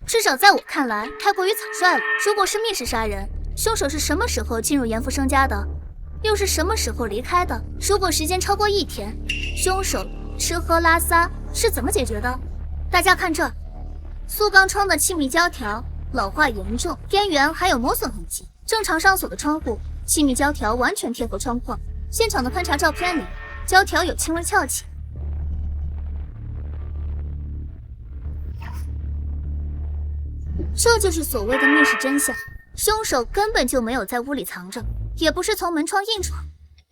至少在我看来，太过于草率了。如果是密室杀人，凶手是什么时候进入严福生家的，又是什么时候离开的？如果时间超过1天，凶手吃喝拉撒是怎么解决的？大家看这，塑钢窗的气密胶条老化严重，边缘还有磨损痕迹。正常上锁的窗户，气密胶条完全贴合窗框。现场的勘查照片里，胶条有轻微翘起。这就是所谓的密室真相。凶手根本就没有在屋里藏着，也不是从门窗硬闯，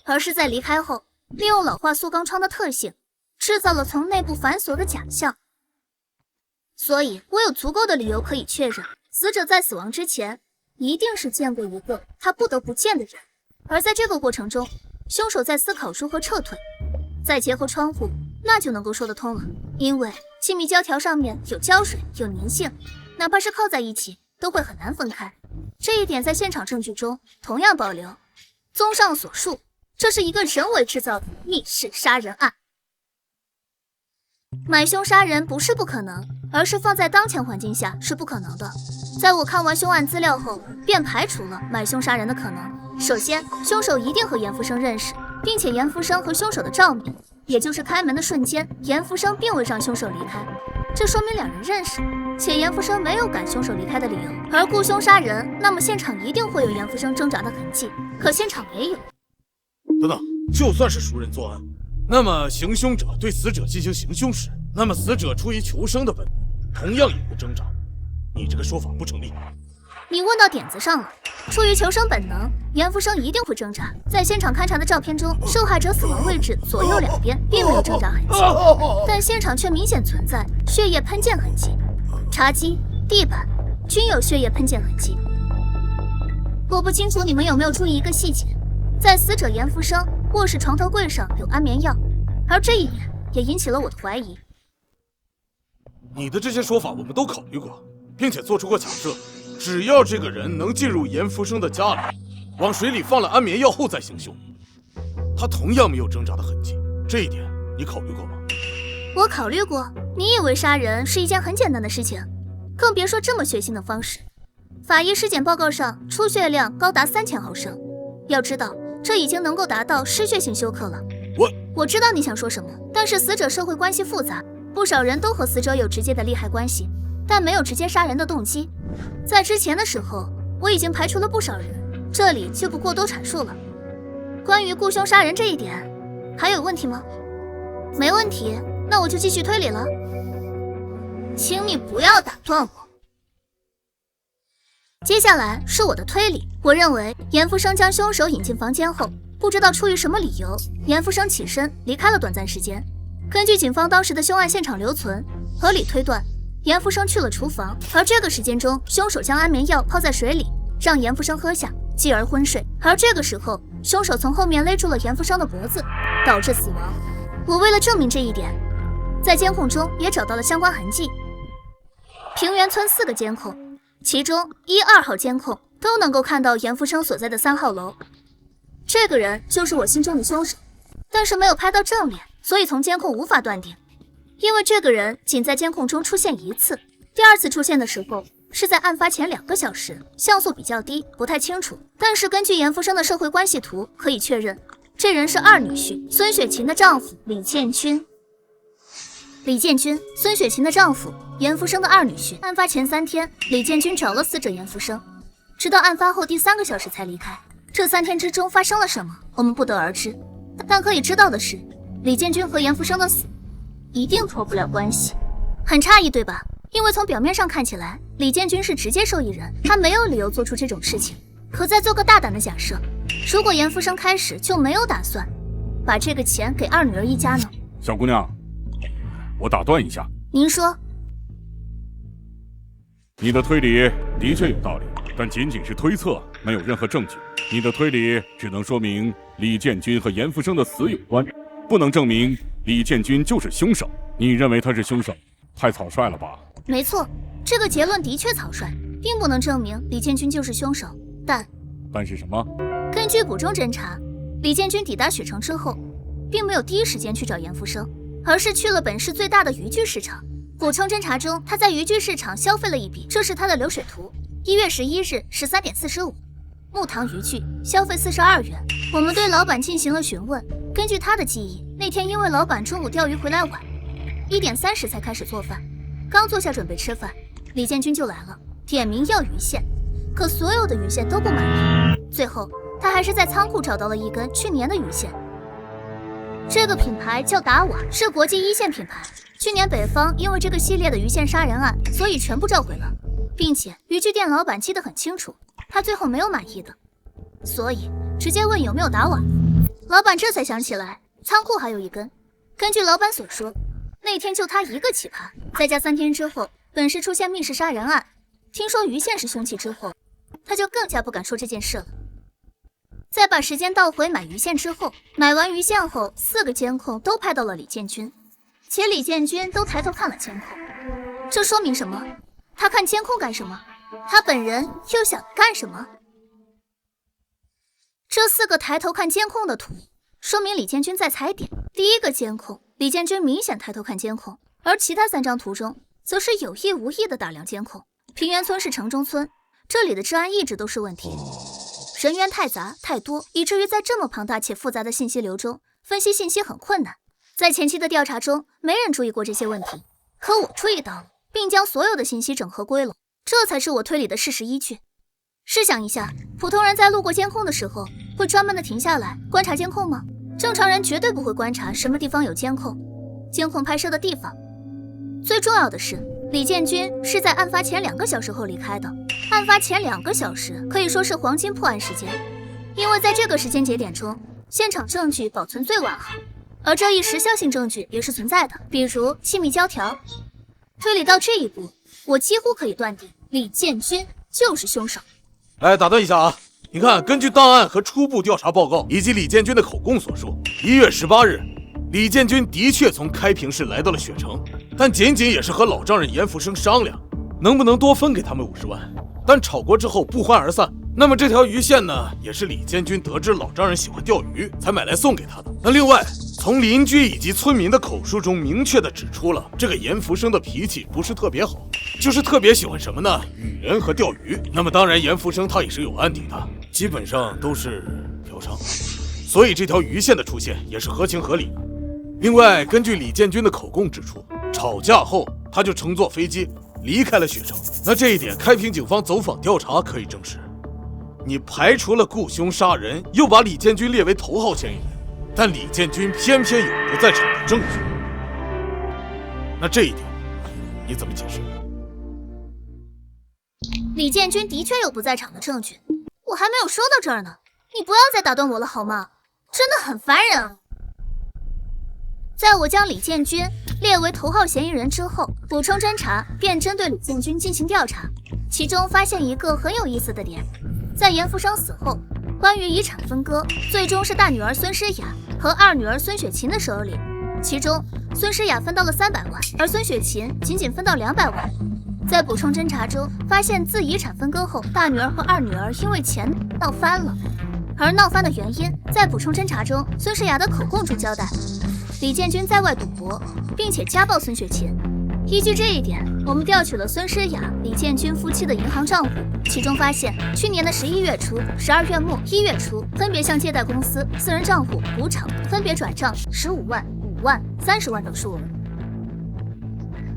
而是在离开后，利用老化塑钢窗的特性，制造了从内部反锁的假象。所以我有足够的理由可以确认，死者在死亡之前一定是见过一个他不得不见的人。而在这个过程中，凶手在思考如何撤退，再结合窗户，那就能够说得通了。因为气密胶条上面有胶水，有粘性，哪怕是靠在一起都会很难分开。这一点在现场证据中同样保留。综上所述，这是一个人为制造的密室杀人案。买凶杀人不是不可能，而是放在当前环境下是不可能的。在我看完凶案资料后，便排除了买凶杀人的可能。首先，凶手一定和严福生认识，并且严福生和凶手的照面，也就是开门的瞬间，严福生并未让凶手离开，这说明2人认识，且严福生没有赶凶手离开的理由。而雇凶杀人，那么现场一定会有严福生挣扎的痕迹，可现场没有。等等，就算是熟人作案，那么行凶者对死者进行行凶时，那么死者出于求生的本能，同样也会挣扎。你这个说法不成立。你问到点子上了，出于求生本能，严福生一定会挣扎。在现场勘查的照片中，受害者死亡位置左右两边并没有挣扎痕迹，但现场却明显存在血液喷溅痕迹，茶几、地板均有血液喷溅痕迹。我不清楚你们有没有注意一个细节，在死者严福生卧室床头柜上有安眠药，而这一点也引起了我的怀疑。你的这些说法我们都考虑过，并且做出过假设，只要这个人能进入严福生的家里，往水里放了安眠药后再行凶，他同样没有挣扎的痕迹。这一点你考虑过吗？我考虑过。你以为杀人是一件很简单的事情，更别说这么血腥的方式。法医尸检报告上出血量高达3000毫升，要知道这已经能够达到失血性休克了。我知道你想说什么，但是死者社会关系复杂，不少人都和死者有直接的利害关系，但没有直接杀人的动机。在之前的时候，我已经排除了不少人，这里就不过多阐述了。关于雇凶杀人这一点，还有问题吗？没问题，那我就继续推理了。请你不要打断我。接下来是我的推理。我认为严福生将凶手引进房间后，不知道出于什么理由，严福生起身离开了短暂时间。根据警方当时的凶案现场留存，合理推断，严福生去了厨房，而这个时间中，凶手将安眠药泡在水里，让严福生喝下，继而昏睡。而这个时候，凶手从后面勒住了严福生的脖子，导致死亡。我为了证明这一点，在监控中也找到了相关痕迹。平原村4个监控，其中1、2号监控都能够看到严福生所在的3号楼。这个人就是我心中的凶手，但是没有拍到正脸，所以从监控无法断定。因为这个人仅在监控中出现1次，第2次出现的时候是在案发前2个小时，像素比较低，不太清楚。但是根据严福生的社会关系图可以确认，这人是2女婿孙雪琴的丈夫李建军。孙雪琴的丈夫，严福生的2女婿。案发前3天，李建军找了死者严福生，直到案发后第3个小时才离开。这3天之中发生了什么，我们不得而知。但可以知道的是，李建军和严福生的死一定脱不了关系。很诧异对吧？因为从表面上看起来，李建军是直接受益人，他没有理由做出这种事情。可再做个大胆的假设，如果严福生开始就没有打算把这个钱给2女儿一家呢？小姑娘，我打断一下，您说。你的推理的确有道理，但仅仅是推测，没有任何证据。你的推理只能说明李建军和严福生的死有关，不能证明李建军就是凶手。你认为他是凶手，太草率了吧？没错，这个结论的确草率，并不能证明李建军就是凶手。但是什么？根据捕中侦查，李建军抵达雪城之后，并没有第一时间去找严福生，而是去了本市最大的渔具市场。补充侦查中，他在渔具市场消费了一笔，这是他的流水图。1月11日13点45，木塘渔具消费42元。我们对老板进行了询问，根据他的记忆，那天因为老板中午钓鱼回来晚，1点30才开始做饭，刚坐下准备吃饭，李建军就来了，点名要鱼线，可所有的鱼线都不满意。最后，他还是在仓库找到了一根去年的鱼线。这个品牌叫达瓦，是国际1线品牌。去年北方因为这个系列的鱼线杀人案，所以全部召回了，并且渔具店老板记得很清楚，他最后没有满意的，所以直接问有没有达瓦。老板这才想起来仓库还有一根。根据老板所说，那天就他一个奇葩，再加3天之后本市出现密室杀人案，听说鱼线是凶器之后，他就更加不敢说这件事了。再把时间倒回买鱼线之后，买完鱼线后4个监控都拍到了李建军，且李建军都抬头看了监控。这说明什么？他看监控干什么？他本人又想干什么？这4个抬头看监控的图，说明李建军在踩点。第1个监控，李建军明显抬头看监控，而其他3张图中，则是有意无意的打量监控。平原村是城中村，这里的治安一直都是问题。人员太杂太多，以至于在这么庞大且复杂的信息流中，分析信息很困难。在前期的调查中，没人注意过这些问题，可我注意到了，并将所有的信息整合归拢，这才是我推理的事实依据。试想一下，普通人在路过监控的时候，会专门的停下来观察监控吗？正常人绝对不会观察什么地方有监控，监控拍摄的地方。最重要的是，李建军是在案发前2个小时后离开的。案发前2个小时可以说是黄金破案时间，因为在这个时间节点中，现场证据保存最完好，而这一时效性证据也是存在的，比如亲密胶条。推理到这一步，我几乎可以断定李建军就是凶手。打断一下啊！你看，根据档案和初步调查报告以及李建军的口供所述，1月18日，李建军的确从开平市来到了雪城，但仅仅也是和老丈人严福生商量，能不能多分给他们50万？但吵过之后不欢而散。那么这条鱼线呢，也是李建军得知老丈人喜欢钓鱼，才买来送给他的。那另外，从邻居以及村民的口述中明确的指出了，这个严福生的脾气不是特别好，就是特别喜欢什么呢？女人和钓鱼。那么当然，严福生他也是有案底的，基本上都是嫖娼，所以这条鱼线的出现也是合情合理的。另外，根据李建军的口供指出，吵架后他就乘坐飞机离开了雪城。那这一点，开平警方走访调查可以证实。你排除了雇凶杀人，又把李建军列为头号嫌疑人，但李建军偏偏有不在场的证据。那这一点你怎么解释？李建军的确有不在场的证据，我还没有说到这儿呢，你不要再打断我了好吗？真的很烦人啊！在我将李建军列为头号嫌疑人之后，补充侦查便针对李建军进行调查，其中发现一个很有意思的点。在严福生死后，关于遗产分割，最终是大女儿孙诗雅和二女儿孙雪琴的手里。其中，孙诗雅分到了300万，而孙雪琴仅分到200万。在补充侦查中，发现自遗产分割后，大女儿和二女儿因为钱闹翻了，而闹翻的原因，在补充侦查中，孙诗雅的口供中交代，李建军在外赌博，并且家暴孙雪琴。依据这一点，我们调取了孙诗雅、李建军夫妻的银行账户，其中发现去年的11月初、12月末、1月初，分别向借贷公司、私人账户、赌场分别转账15万、5万、30万等数额。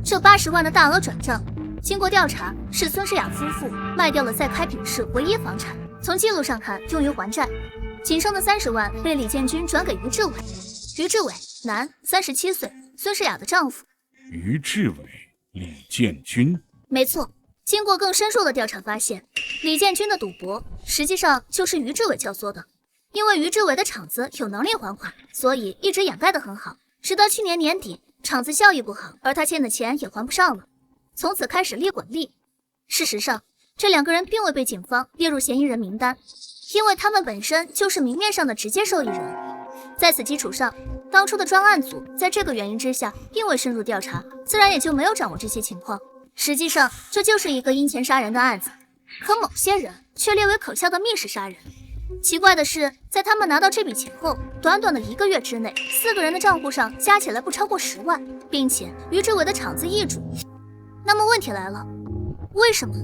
这80万的大额转账，经过调查，是孙诗雅夫妇卖掉了在开平市唯一房产，从记录上看用于还债，仅剩的30万被李建军转给于志伟。于志伟，男，37岁，孙诗雅的丈夫。于志伟、李建军，没错。经过更深入的调查发现，李建军的赌博实际上就是于志伟教唆的。因为于志伟的厂子有能力还款，所以一直掩盖得很好，直到去年年底，厂子效益不好，而他欠的钱也还不上了，从此开始利滚利。事实上，这2个人并未被警方列入嫌疑人名单，因为他们本身就是明面上的直接受益人。在此基础上，当初的专案组在这个原因之下并未深入调查，自然也就没有掌握这些情况。实际上，这就是一个因钱杀人的案子，可某些人却列为可笑的密室杀人。奇怪的是，在他们拿到这笔钱后，短短的1个月之内，4个人的账户上加起来不超过10万，并且于志伟的厂子易主。那么问题来了，为什么？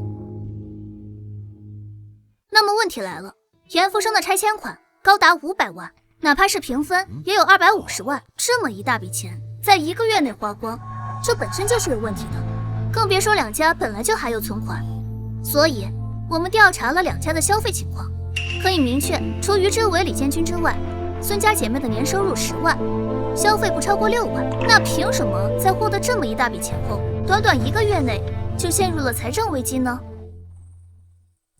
严福生的拆迁款高达500万，哪怕是平分也有250万，这么一大笔钱，在1个月内花光，这本身就是有问题的，更别说2家本来就还有存款。所以，我们调查了2家的消费情况，可以明确，除于志伟、李建军之外，孙家姐妹的年收入10万，消费不超过6万，那凭什么在获得这么一大笔钱后，短短1个月内就陷入了财政危机呢？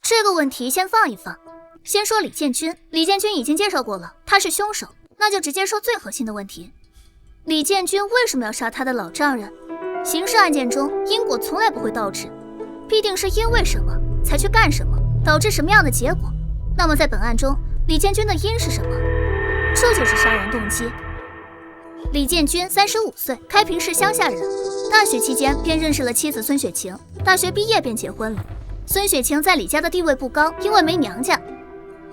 这个问题先放一放，先说李建军。李建军已经介绍过了，他是凶手，那就直接说最核心的问题。李建军为什么要杀他的老丈人？刑事案件中，因果从来不会倒置，必定是因为什么才去干什么，导致什么样的结果。那么在本案中，李建军的因是什么？这就是杀人动机。李建军35岁，开平市乡下人，大学期间便认识了妻子孙雪晴，大学毕业便结婚了。孙雪晴在李家的地位不高，因为没娘家，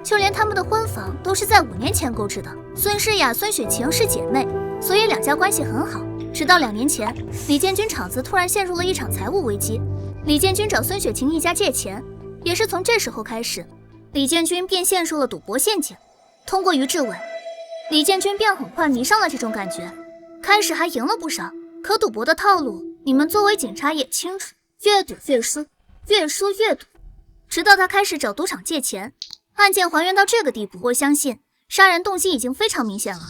就连他们的婚房都是在5年前购置的。孙诗雅、孙雪晴是姐妹，所以2家关系很好。直到2年前，李建军厂子突然陷入了一场财务危机，李建军找孙雪晴一家借钱，也是从这时候开始，李建军便陷入了赌博陷阱。通过于志伟，李建军便很快迷上了这种感觉，开始还赢了不少。可赌博的套路，你们作为警察也清楚，越赌越输，越输越赌，直到他开始找赌场借钱。案件还原到这个地步，我相信杀人动机已经非常明显了。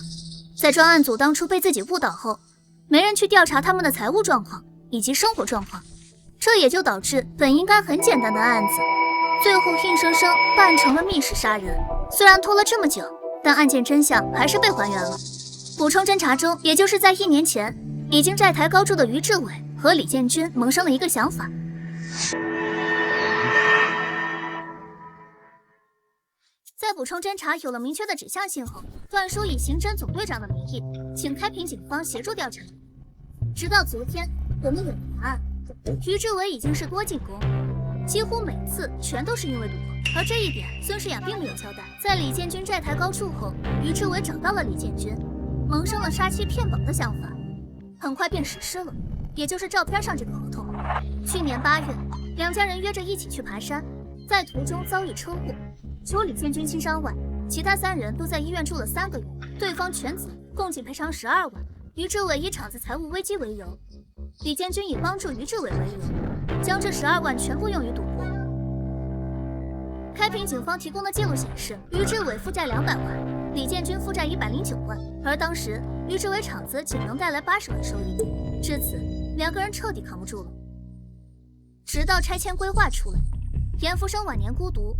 在专案组当初被自己误导后，没人去调查他们的财务状况以及生活状况，这也就导致本应该很简单的案子，最后硬生生办成了密室杀人。虽然拖了这么久，但案件真相还是被还原了。补充侦查中，也就是在1年前，已经债台高筑的于志伟和李建军萌生了一个想法。在补充侦查有了明确的指向性后，段叔以刑侦总队长的名义，请开平警方协助调查。直到昨天，我们有了答案。于志伟已经是多进攻，几乎每次全都是因为赌博。而这一点，孙诗雅并没有交代。在李建军债台高筑后，于志伟找到了李建军，萌生了杀妻骗保的想法，很快便实施了，也就是照片上这个合同。去年8月，两家人约着一起去爬山，在途中遭遇车祸，除李建军轻伤外，其他3人都在医院住了3个月，对方全责，共计赔偿12万。于志伟以厂子财务危机为由，李建军以帮助于志伟为由，将这12万全部用于赌博。开平警方提供的记录显示，于志伟负债200万，李建军负债109万，而当时于志伟厂子仅能带来80万收益。至此，两个人彻底扛不住了。直到拆迁规划出来，严福生晚年孤独，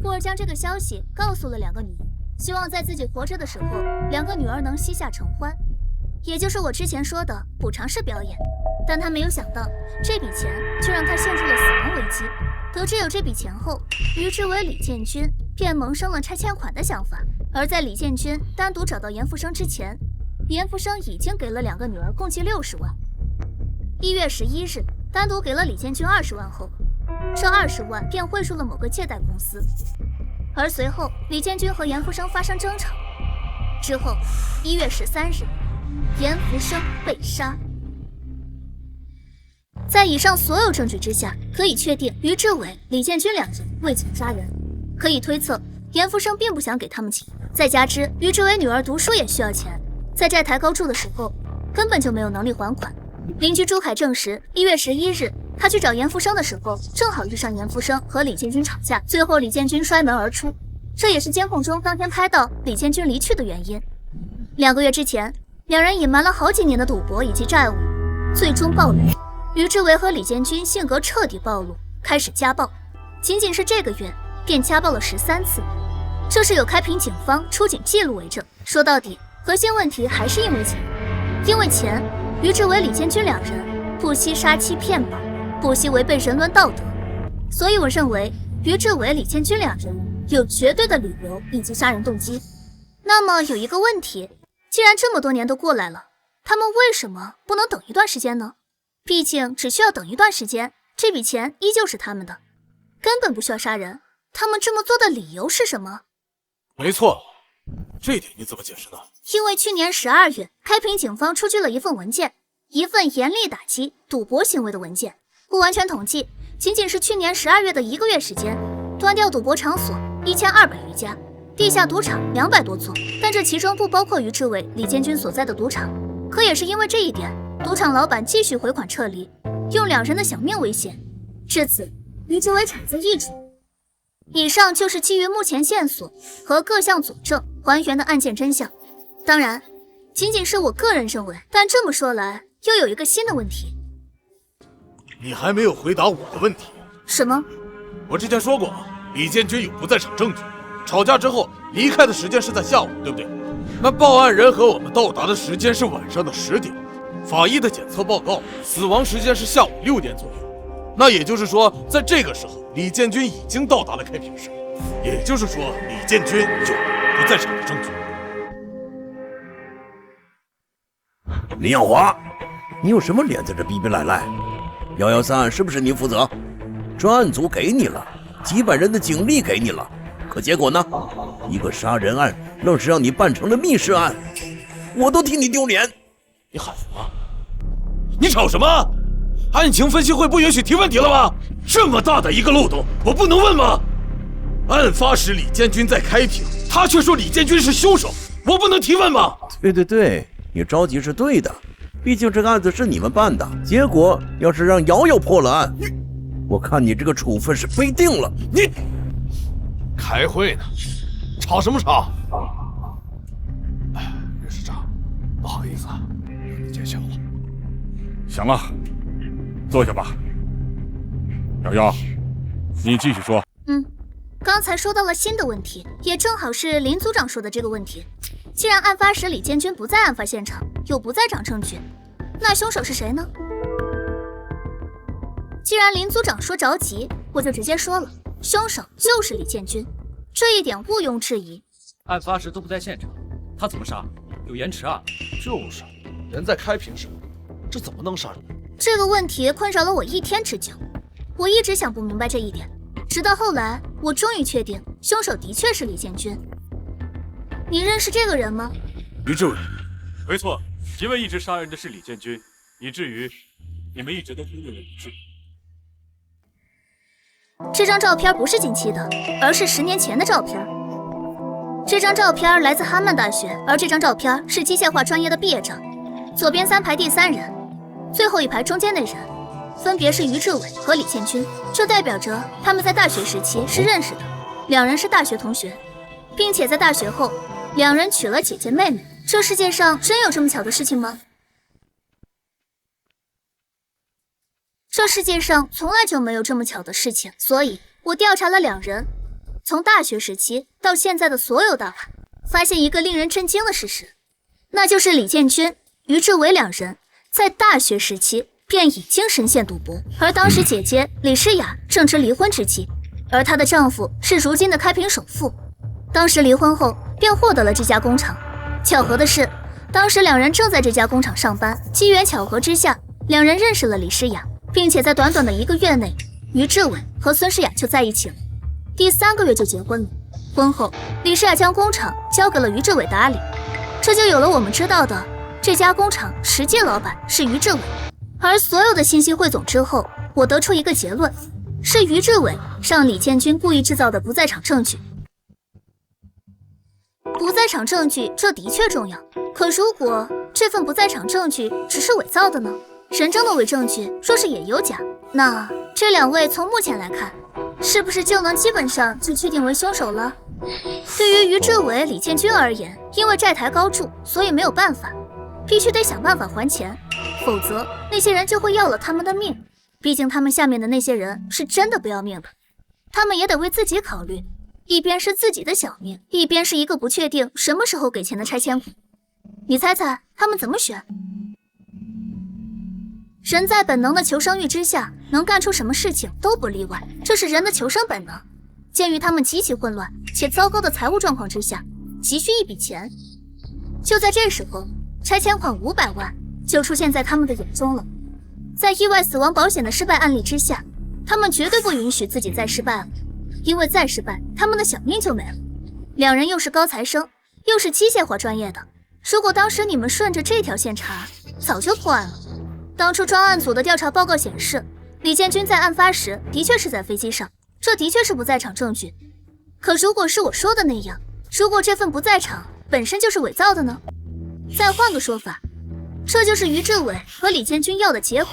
故而将这个消息告诉了2个女儿，希望在自己活着的时候，2个女儿能膝下承欢，也就是我之前说的补偿式表演。但他没有想到，这笔钱却让他陷入了死亡危机。得知有这笔钱后，于志伟、李建军便萌生了拆迁款的想法。而在李建军单独找到严福生之前，严福生已经给了2个女儿共计60万。1月11日，单独给了李建军20万后，这20万便汇入了某个借贷公司。而随后，李建军和严福生发生争吵，之后1月13日，严福生被杀。在以上所有证据之下，可以确定于志伟、李建军2人为钱杀人。可以推测，严福生并不想给他们钱。再加之于志伟女儿读书也需要钱，在债台高筑的时候，根本就没有能力还款。邻居朱凯证实，1月11日，他去找严福生的时候，正好遇上严福生和李建军吵架，最后李建军摔门而出，这也是监控中当天拍到李建军离去的原因。2个月之前，两人隐瞒了好几年的赌博以及债务，最终暴露。于志伟和李建军性格彻底暴露，开始家暴，仅仅是这个月便家暴了13次。这是有开平警方出警记录为证。说到底，核心问题还是因为钱。因为钱，于志伟、李建军2人不惜杀妻骗保，不惜违背人伦道德。所以我认为，于志伟、李建军2人有绝对的理由以及杀人动机。那么有一个问题，既然这么多年都过来了，他们为什么不能等一段时间呢？毕竟只需要等一段时间，这笔钱依旧是他们的，根本不需要杀人。他们这么做的理由是什么？没错，这点你怎么解释呢？因为去年12月，开平警方出具了一份文件，一份严厉打击赌博行为的文件。不完全统计，仅仅是去年12月的1个月时间，端掉赌博场所1200余家，地下赌场200多座，但这其中不包括于志伟、李建军所在的赌场。可也是因为这一点，赌场老板继续回款撤离，用2人的小命威胁。至此，于志伟产子易主。以上就是基于目前线索和各项佐证还原的案件真相。当然，仅仅是我个人认为，但这么说来，又有一个新的问题。你还没有回答我的问题。什么？我之前说过，李建军有不在场证据，吵架之后离开的时间是在下午，对不对？那报案人和我们到达的时间是晚上的10点，法医的检测报告死亡时间是下午6点左右。那也就是说，在这个时候，李建军已经到达了开平市，也就是说，李建军有不在场的证据。林耀华，你有什么脸在这逼逼赖赖？113案是不是你负责？专案组给你了，几百人的警力给你了，可结果呢？一个杀人案愣是让你办成了密室案，我都替你丢脸。你喊什么？你吵什么？案情分析会不允许提问题了吗？这么大的一个漏洞，我不能问吗？案发时李建军在开平，他却说李建军是凶手，我不能提问吗？对，你着急是对的，毕竟这个案子是你们办的，结果要是让瑶瑶破了案，我看你这个处分是非定了。你开会呢，吵什么吵？任市长，不好意思啊，让你见笑了。行了，坐下吧。瑶瑶，你继续说。刚才说到了新的问题，也正好是林组长说的这个问题。既然案发时李建军不在案发现场，又不在场证据，那凶手是谁呢？既然林组长说着急，我就直接说了，凶手就是李建军，这一点毋庸置疑。案发时都不在现场，他怎么杀？有延迟啊！就是，人在开平市，这怎么能杀人？这个问题困扰了我1天之久，我一直想不明白这一点，直到后来，我终于确定凶手的确是李建军。你认识这个人吗？于志伟，没错，因为一直杀人的是李建军，以至于你们一直都忽略了李志。这张照片不是近期的，而是10年前的照片。这张照片来自哈曼大学，而这张照片是机械化专业的毕业照。左边3排第3人，最后1排中间的人，分别是于志伟和李建军，这代表着他们在大学时期是认识的，2人是大学同学，并且在大学后，2人娶了姐姐妹妹。这世界上真有这么巧的事情吗？这世界上从来就没有这么巧的事情，所以我调查了2人，从大学时期到现在的所有档案，发现一个令人震惊的事实，那就是李建军、于志伟2人在大学时期便已经深陷赌博，而当时姐姐李诗雅正值离婚之际，而她的丈夫是如今的开平首富，当时离婚后便获得了这家工厂。巧合的是，当时2人正在这家工厂上班，机缘巧合之下，2人认识了李诗雅，并且在短短的1个月内，于志伟和孙诗雅就在一起了。第3个月就结婚了。婚后，李诗雅将工厂交给了于志伟打理，这就有了我们知道的这家工厂实际老板是于志伟。而所有的信息汇总之后，我得出一个结论，是于志伟让李建军故意制造的不在场证据。不在场证据这的确重要，可如果这份不在场证据只是伪造的呢？神证的伪证据若是也有假，那这2位从目前来看，是不是就能基本上就确定为凶手了？对于于志伟、李建军而言，因为债台高筑，所以没有办法，必须得想办法还钱，否则那些人就会要了他们的命。毕竟他们下面的那些人是真的不要命的，他们也得为自己考虑，一边是自己的小命，一边是一个不确定什么时候给钱的拆迁款。你猜猜他们怎么选？人在本能的求生欲之下，能干出什么事情都不例外，这是人的求生本能。鉴于他们极其混乱且糟糕的财务状况之下，急需一笔钱。就在这时候，拆迁款500万就出现在他们的眼中了。在意外死亡保险的失败案例之下，他们绝对不允许自己再失败了，因为再失败，他们的小命就没了。2人又是高材生，又是机械化专业的，如果当时你们顺着这条线查，早就破案了。当初专案组的调查报告显示，李建军在案发时的确是在飞机上，这的确是不在场证据。可如果是我说的那样，如果这份不在场本身就是伪造的呢？再换个说法，这就是于志伟和李建军要的结果。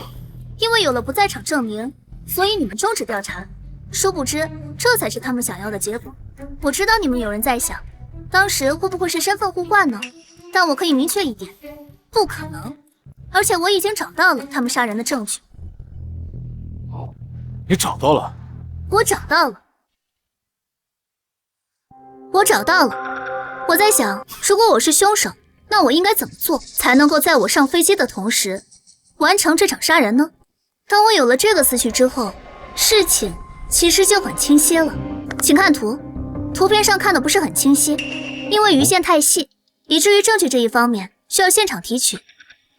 因为有了不在场证明，所以你们终止调查，殊不知这才是他们想要的结果。我知道你们有人在想，当时会不会是身份互换呢？但我可以明确一点，不可能。而且我已经找到了他们杀人的证据。哦，你找到了？我找到了。我在想，如果我是凶手，那我应该怎么做才能够在我上飞机的同时完成这场杀人呢？当我有了这个思绪之后，事情其实就很清晰了。请看图，图片上看的不是很清晰，因为鱼线太细，以至于证据这一方面需要现场提取。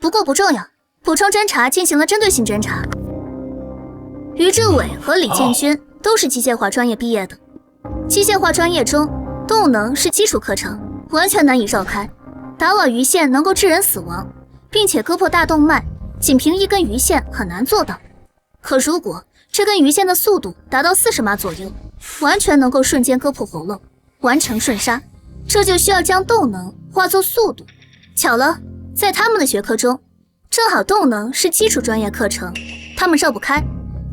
不过不重要，补充侦查进行了针对性侦查。于志伟和李建军都是机械化专业毕业的，机械化专业中动能是基础课程，完全难以绕开。打瓦鱼线能够致人死亡，并且割破大动脉，仅凭一根鱼线很难做到。可如果这根鱼线的速度达到40码左右，完全能够瞬间割破喉咙，完成瞬杀。这就需要将动能化作速度。巧了，在他们的学科中，正好动能是基础专业课程，他们绕不开。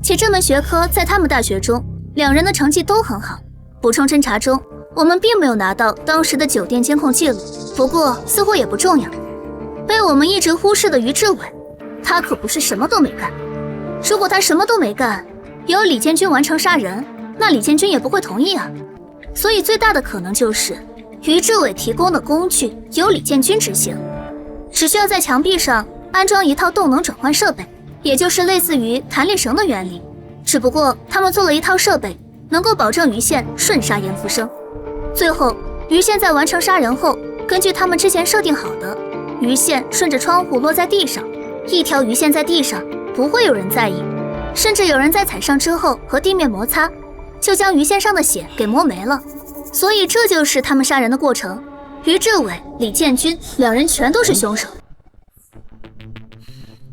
且这门学科在他们大学中，2人的成绩都很好。补充侦查中，我们并没有拿到当时的酒店监控记录，不过似乎也不重要。被我们一直忽视的于志伟，他可不是什么都没干。如果他什么都没干，由李建军完成杀人，那李建军也不会同意啊。所以最大的可能就是于志伟提供的工具由李建军执行，只需要在墙壁上安装一套动能转换设备，也就是类似于弹力绳的原理，只不过他们做了一套设备，能够保证鱼线瞬杀严复生。最后，鱼线在完成杀人后，根据他们之前设定好的，鱼线顺着窗户落在地上，一条鱼线在地上，不会有人在意，甚至有人在踩上之后和地面摩擦，就将于先生的血给磨没了。所以这就是他们杀人的过程。于志伟、李建军两人全都是凶手。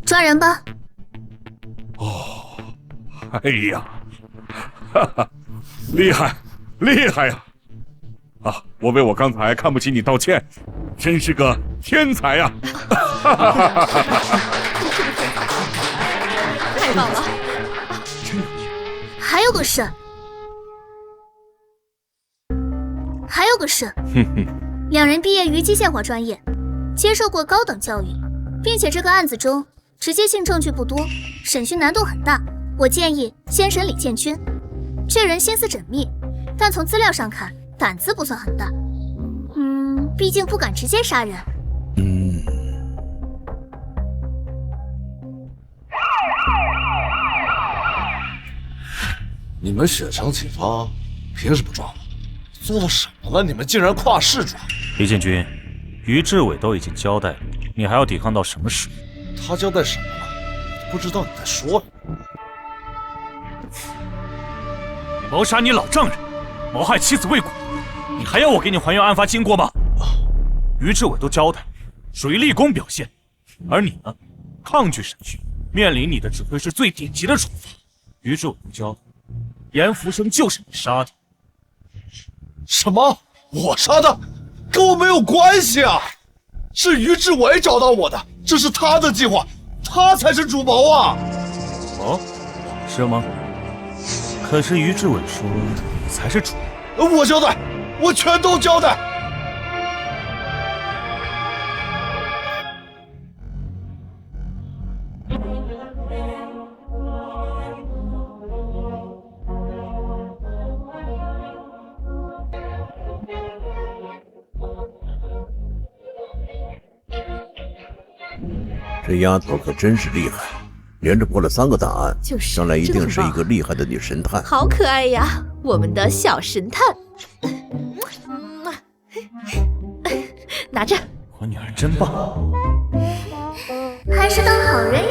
抓人吧！哦，哎呀，哈哈，厉害，厉害呀！啊，我为我刚才看不起你道歉，真是个天才呀！哈哈哈哈哈！太棒了！还有个事，哼哼，两人毕业于机械化专业，接受过高等教育，并且这个案子中直接性证据不多，审讯难度很大。我建议先审李建军，这人心思缜密，但从资料上看胆子不算很大。毕竟不敢直接杀人。你们血肠警方凭什么抓我？做了什么了？你们竟然跨市抓！李建军，于志伟都已经交代了，你还要抵抗到什么时候？他交代什么了？不知道你在说什么。谋杀你老丈人，谋害妻子未果，你还要我给你还原案发经过吗？于志伟都交代，属于立功表现，而你呢，抗拒审讯，面临你的只会是最顶级的处罚。于志伟不交代，严福生就是你杀的。什么？我杀的？跟我没有关系啊！是于志伟找到我的，这是他的计划，他才是主谋啊！哦，是吗？可是于志伟说你才是主谋。我交代，我全都交代。这丫头可真是厉害，连着破了3个大案，就是将来一定是一个厉害的女神探。好可爱呀，我们的小神探。拿着，我女儿真棒，还是当好人